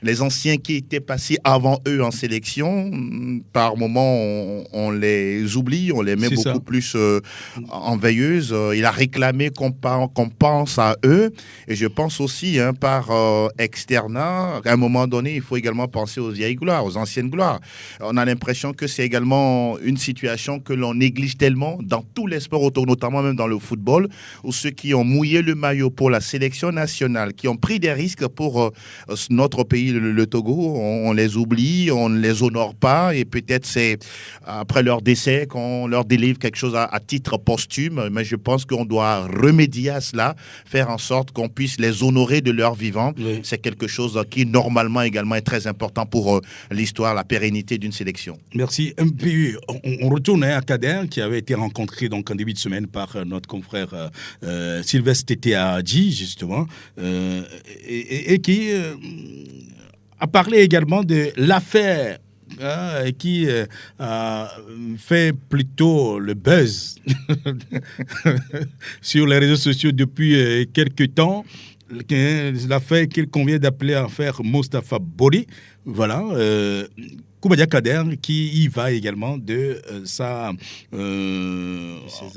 les anciens qui étaient passés avant eux en sélection, par moments, on les oublie, on les met beaucoup plus en veilleuse. Il a réclamé qu'on pense à eux. Et je pense aussi, par externat, à un moment donné, il faut également penser aux vieilles gloires, aux anciennes gloires. On a l'impression que c'est également une situation que l'on néglige tellement dans tous les sports autour, notamment même dans le football, où ceux qui ont mouillé le maillot pour la sélection nationale, qui ont pris des risques pour notre pays, le Togo, on les oublie, on ne les honore pas, et peut-être c'est après leur décès qu'on leur délivre quelque chose à titre posthume, mais je pense qu'on doit remédier à cela, faire en sorte qu'on puisse les honorer de leur vivant. Oui. C'est quelque chose qui normalement également est très important pour l'histoire, la pérennité d'une sélection. Merci. Puis, on retourne à Kader qui avait été rencontré donc en début de semaine par notre confrère Sylvestre Tété Hadji, justement, et qui a parlé également de l'affaire qui fait plutôt le buzz sur les réseaux sociaux depuis quelques temps. L'affaire qu'il convient d'appeler l'affaire Mostafa Bori. Voilà. Koubadia Kader qui y va également de ses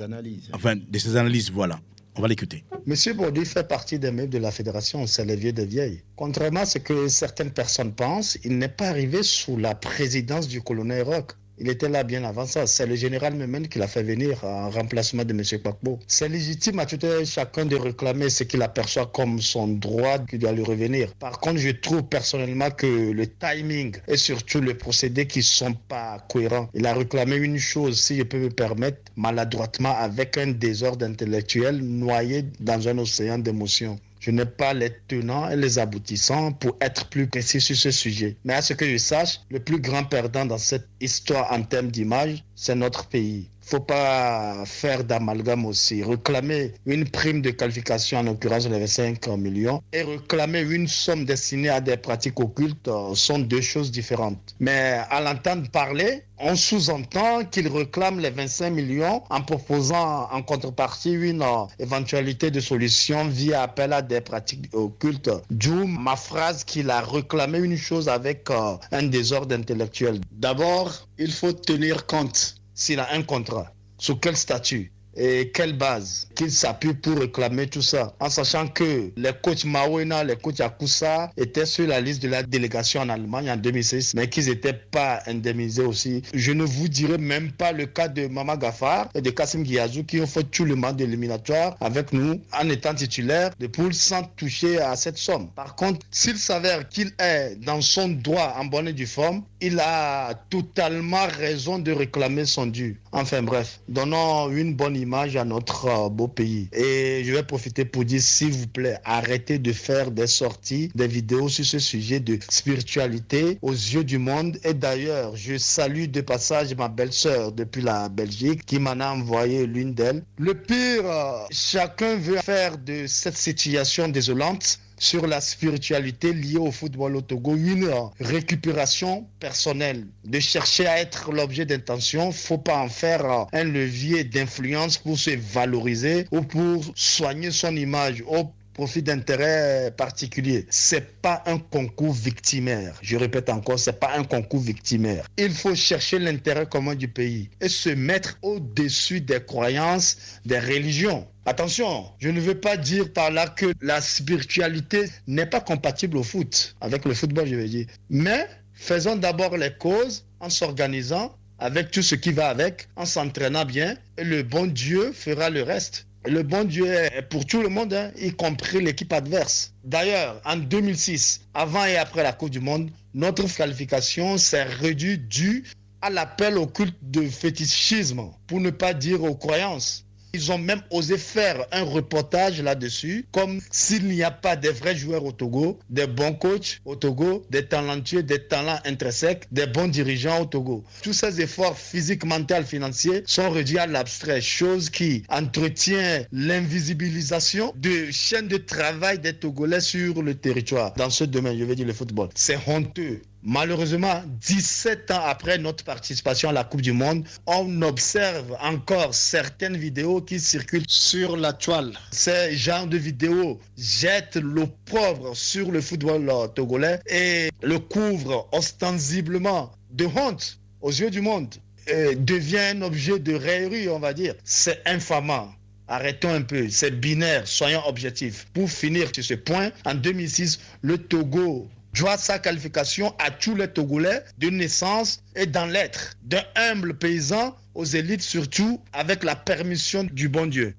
analyses. Enfin, de ses analyses, voilà. On va l'écouter. Monsieur Bori fait partie des membres de la fédération, c'est les vieux des vieilles. Contrairement à ce que certaines personnes pensent, il n'est pas arrivé sous la présidence du colonel Roch. Il était là bien avant ça. C'est le général Memen qui l'a fait venir en remplacement de M. Kpakbo. C'est légitime à tout un chacun de réclamer ce qu'il aperçoit comme son droit qui doit lui revenir. Par contre, je trouve personnellement que le timing et surtout le procédé qui ne sont pas cohérents. Il a réclamé une chose, si je peux me permettre, maladroitement avec un désordre intellectuel noyé dans un océan d'émotions. Je n'ai pas les tenants et les aboutissants pour être plus précis sur ce sujet. Mais à ce que je sache, le plus grand perdant dans cette histoire en termes d'image, c'est notre pays. faut pas faire d'amalgame aussi. Réclamer une prime de qualification, en l'occurrence les 25 millions, et réclamer une somme destinée à des pratiques occultes sont deux choses différentes. Mais à l'entendre parler, on sous-entend qu'il réclame les 25 millions en proposant en contrepartie une éventualité de solution via appel à des pratiques occultes. D'où ma phrase qu'il a réclamé une chose avec un désordre intellectuel. D'abord, il faut tenir compte s'il a un contrat, sous quel statut et quelle base qu'il s'appuie pour réclamer tout ça, en sachant que les coachs Mawena, les coachs Akusa étaient sur la liste de la délégation en Allemagne en 2006, mais qu'ils n'étaient pas indemnisés aussi. Je ne vous dirai même pas le cas de Mama Gafar et de Kassim Guiazou qui ont fait tout le match d'éliminatoire avec nous en étant titulaire de poule sans toucher à cette somme. Par contre, s'il s'avère qu'il est dans son droit en bonne et due forme, il a totalement raison de réclamer son dû. Enfin bref, donnons une bonne image à notre beau pays. Et je vais profiter pour dire, s'il vous plaît, arrêtez de faire des sorties, des vidéos sur ce sujet de spiritualité aux yeux du monde. Et d'ailleurs, je salue de passage ma belle-sœur depuis la Belgique qui m'en a envoyé l'une d'elles. Le pire, chacun veut faire de cette situation désolante sur la spiritualité liée au football au Togo une récupération personnelle, de chercher à être l'objet d'intention. Faut pas en faire un levier d'influence pour se valoriser ou pour soigner son image au profit d'intérêts particuliers. C'est pas un concours victimaire. Je répète encore, c'est pas un concours victimaire. Il faut chercher l'intérêt commun du pays et se mettre au-dessus des croyances, des religions. Attention, je ne veux pas dire par là que la spiritualité n'est pas compatible au foot, avec le football je veux dire. Mais faisons d'abord les causes en s'organisant avec tout ce qui va avec, en s'entraînant bien, et le bon Dieu fera le reste. Le bon Dieu est pour tout le monde, hein, y compris l'équipe adverse. D'ailleurs, en 2006, avant et après la Coupe du Monde, notre qualification s'est réduite due à l'appel au culte de fétichisme, pour ne pas dire aux croyances. Ils ont même osé faire un reportage là-dessus, comme s'il n'y a pas de vrais joueurs au Togo, des bons coachs au Togo, des talentueux, des talents intrinsèques, des bons dirigeants au Togo. Tous ces efforts physiques, mentaux, financiers sont réduits à l'abstrait, chose qui entretient l'invisibilisation de chaînes de travail des Togolais sur le territoire. Dans ce domaine, je veux dire le football. C'est honteux. Malheureusement, 17 ans après notre participation à la Coupe du Monde, on observe encore certaines vidéos qui circulent sur la toile. Ces genres de vidéos jettent l'opprobre sur le football togolais et le couvrent ostensiblement de honte aux yeux du monde. Et devient un objet de raillerie, on va dire. C'est infamant. Arrêtons un peu, c'est binaire, soyons objectifs. Pour finir sur ce point, en 2006, le Togo doit sa qualification à tous les Togolais de naissance et dans l'être, d'un humble paysan aux élites surtout, avec la permission du bon Dieu.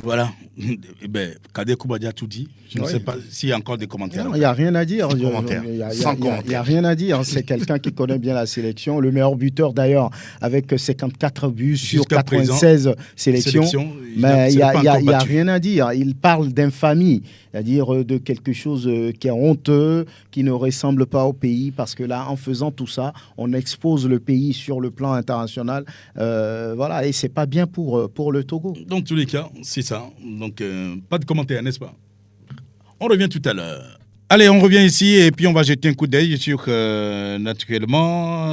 Voilà. Kadé Koubadia a tout dit. Je ne sais pas s'il y a encore des commentaires. Non, il n'y a rien à dire. Il n'y a rien à dire. C'est quelqu'un qui connaît bien la sélection. Le meilleur buteur d'ailleurs, avec 54 buts sur 96 sélections. Mais il n'y a rien à dire. Il parle d'infamie, c'est-à-dire de quelque chose qui est honteux, qui ne ressemble pas au pays. Parce que là, en faisant tout ça, on expose le pays sur le plan international. Voilà, et ce n'est pas bien pour le Togo. Dans tous les cas, c'est ça. Donc, pas de commentaires, n'est-ce pas? On revient tout à l'heure. Allez, on revient ici et puis on va jeter un coup d'œil sur, naturellement,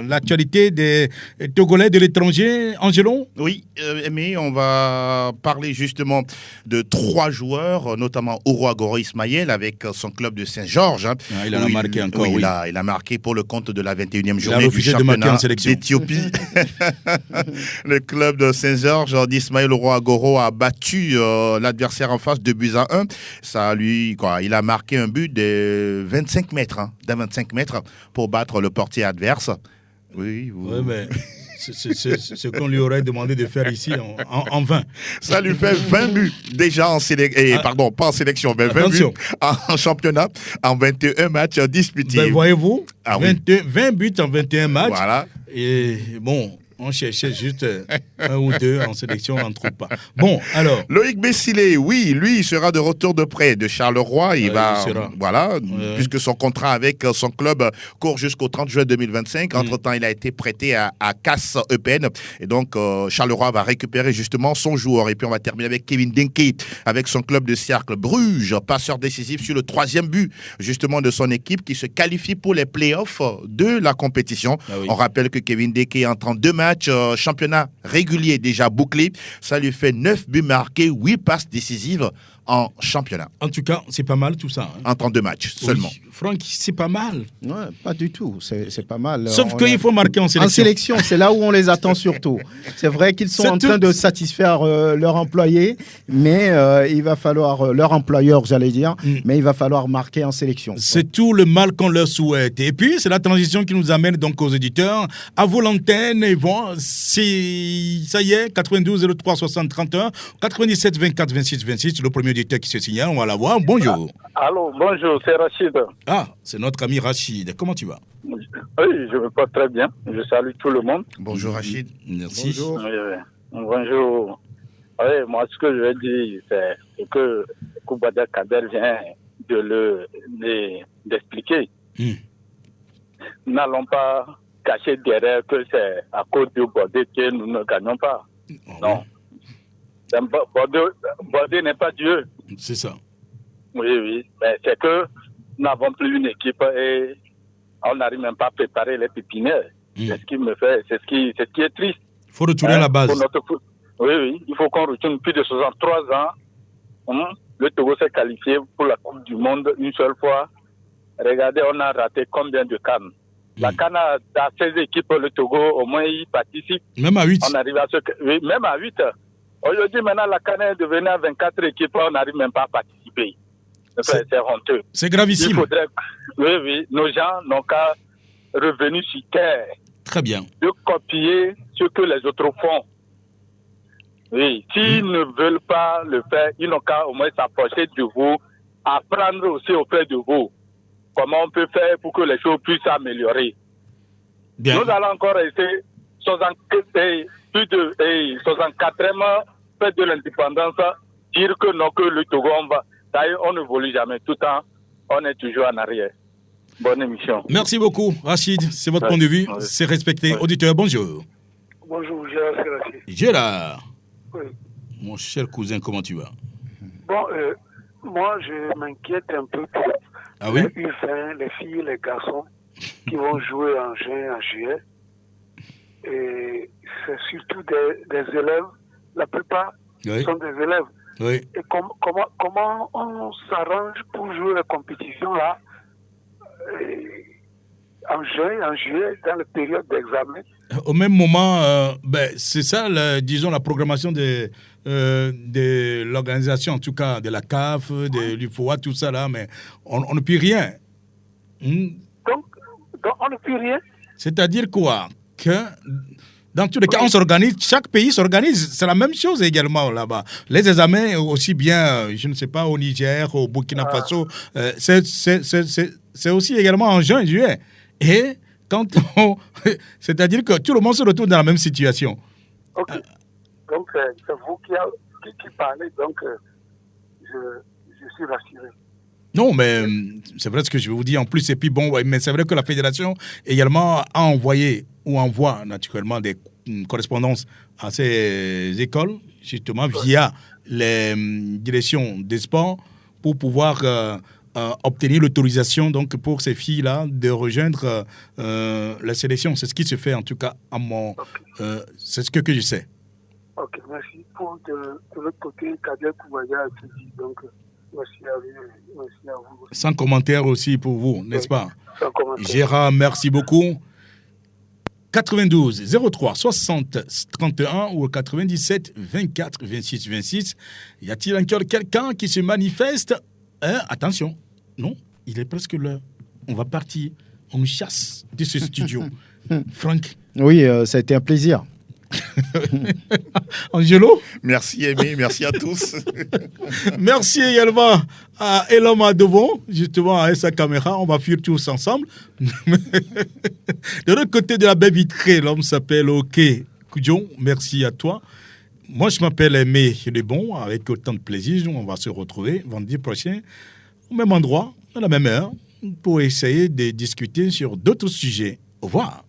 l'actualité des Togolais de l'étranger. Angelo? Oui, mais on va parler justement de 3 joueurs, notamment Oroagoro Ismaël avec son club de Saint-Georges. Hein, il en a marqué encore, oui. Il a marqué pour le compte de la 21e journée du championnat d'Éthiopie. Le club de Saint-Georges d'Ismaël Oroagoro a battu l'adversaire en face 2-1. Ça, lui, quoi, il a marqué un but de 25 mètres, d'un 25 mètres pour battre le portier adverse. Oui, mais c'est ce qu'on lui aurait demandé de faire ici en 20. Ça lui fait 20 buts déjà en sélection, pardon, pas en sélection, mais 20 buts en championnat en 21 matchs disputés. Voyez-vous, 20 buts en 21 matchs. Voilà. Et bon, On cherchait juste un ou deux en sélection, on n'en trouve pas. Bon, alors. Loïc Bessilé, oui, lui, il sera de retour de près de Charleroi. Il voilà, puisque son contrat avec son club court jusqu'au 30 juin 2025. Entre-temps, il a été prêté à CAS Eupen. Et donc, Charleroi va récupérer justement son joueur. Et puis, on va terminer avec Kevin Denke, avec son club de Cercle Bruges, passeur décisif sur le 3e but, justement, de son équipe qui se qualifie pour les playoffs de la compétition. On rappelle que Kevin Denke est en 32 matchs, championnat régulier déjà bouclé. Ça lui fait 9 buts marqués, 8 passes décisives en championnat. En tout cas, c'est pas mal tout ça. En 32 matchs seulement. Franck, c'est pas mal. Ouais, pas du tout, c'est pas mal. Sauf qu'il faut marquer en sélection. En sélection, c'est là où on les attend surtout. C'est vrai qu'ils sont en train de satisfaire leurs employés, mais il va falloir, leur employeur, j'allais dire, mais il va falloir marquer en sélection. C'est tout le mal qu'on leur souhaite. Et puis, c'est la transition qui nous amène donc aux éditeurs. À vous l'antenne, et bon, si ça y est, 92 03 60 31, 97 24 26 26, le premier auditeur qui se signale, on va l'avoir. Bonjour. Allô, bonjour, c'est Rachid. Ah, c'est notre ami Rachid. Comment tu vas? Oui, je me porte très bien. Je salue tout le monde. Bonjour Rachid. Merci. Bonjour. Bonjour. Oui, moi, ce que je vais dire, c'est que Koubada Kader vient d'expliquer. N'allons pas cacher derrière que c'est à cause du Bordeaux que nous ne gagnons pas. Non. Bordeaux n'est pas Dieu. C'est ça. Oui, mais c'est que nous n'avons plus une équipe et on n'arrive même pas à préparer les pépinières. C'est ce qui me fait, c'est ce qui est triste. Il faut retourner à la base. Oui, il faut qu'on retourne plus de 63 ans. Le Togo s'est qualifié pour la Coupe du Monde une seule fois. Regardez, on a raté combien de CAN. La CAN a 16 équipes, le Togo, au moins, y participe. Même à 8. On arrive à oui, même à 8. Aujourd'hui, maintenant, la CAN est devenue à 24 équipes, on n'arrive même pas à participer. C'est honteux. C'est gravissime. Il faudrait, oui, nos gens n'ont qu'à revenir sur terre. Très bien. De copier ce que les autres font. Oui, s'ils ne veulent pas le faire, ils n'ont qu'à au moins s'approcher de vous, apprendre aussi auprès de vous comment on peut faire pour que les choses puissent s'améliorer. Bien. Nous allons encore rester plus de 64e fête de l'indépendance, dire que non, que le Togo, on n'évolue jamais. Tout le temps, on est toujours en arrière. Bonne émission. Merci beaucoup, Rachid. C'est votre point de vue. C'est respecté. Auditeur, bonjour. Bonjour, Gérard Serassi. Gérard. Oui. Mon cher cousin, comment tu vas? Bon, moi, je m'inquiète un peu pour les U20, les filles et les garçons qui vont jouer en juin, en juillet. Et c'est surtout des élèves. La plupart sont des élèves. Oui. Et comment on s'arrange pour jouer les compétitions là en juin, en juillet, dans la période d'examen? Au même moment, c'est ça, disons, la programmation de l'organisation, en tout cas de la CAF, de l'UFOA, tout ça là, mais on ne peut rien. Donc, on ne peut rien? C'est-à-dire quoi? Que dans tous les cas, on s'organise, chaque pays s'organise. C'est la même chose également là-bas. Les examens, aussi bien, je ne sais pas, au Niger, au Burkina Faso, c'est aussi également en juin, juillet. Et c'est-à-dire que tout le monde se retrouve dans la même situation. Ok. Donc, c'est vous qui parlez, donc je suis rassuré. Non, mais c'est vrai ce que je vais vous dire en plus. Et puis bon, mais c'est vrai que la fédération également a envoyé ou envoie naturellement des correspondances à ces écoles, justement via les directions des sports, pour pouvoir obtenir l'autorisation donc pour ces filles-là de rejoindre la sélection. C'est ce qui se fait en tout cas à mon... c'est ce que je sais. Ok, merci. Pour de l'autre côté, Kader Koubaya a tout dit, donc merci à vous. Sans commentaire aussi pour vous, n'est-ce pas? Sans commentaire. Gérard, merci beaucoup. 92 03 60 31 ou 97 24 26 26. Y a-t-il encore quelqu'un qui se manifeste? Attention, non, il est presque l'heure. On va partir. On nous chasse de ce studio. Franck. Oui, ça a été un plaisir. Angelo. Merci Aimé, merci à tous. Merci également à Eloma Devon, justement à sa caméra. On va fuir tous ensemble. De l'autre côté de la baie vitrée, l'homme s'appelle OK Koudio, merci à toi. Moi, je m'appelle Aimé Lebon, avec autant de plaisir. On va se retrouver vendredi prochain, au même endroit, à la même heure, pour essayer de discuter sur d'autres sujets. Au revoir.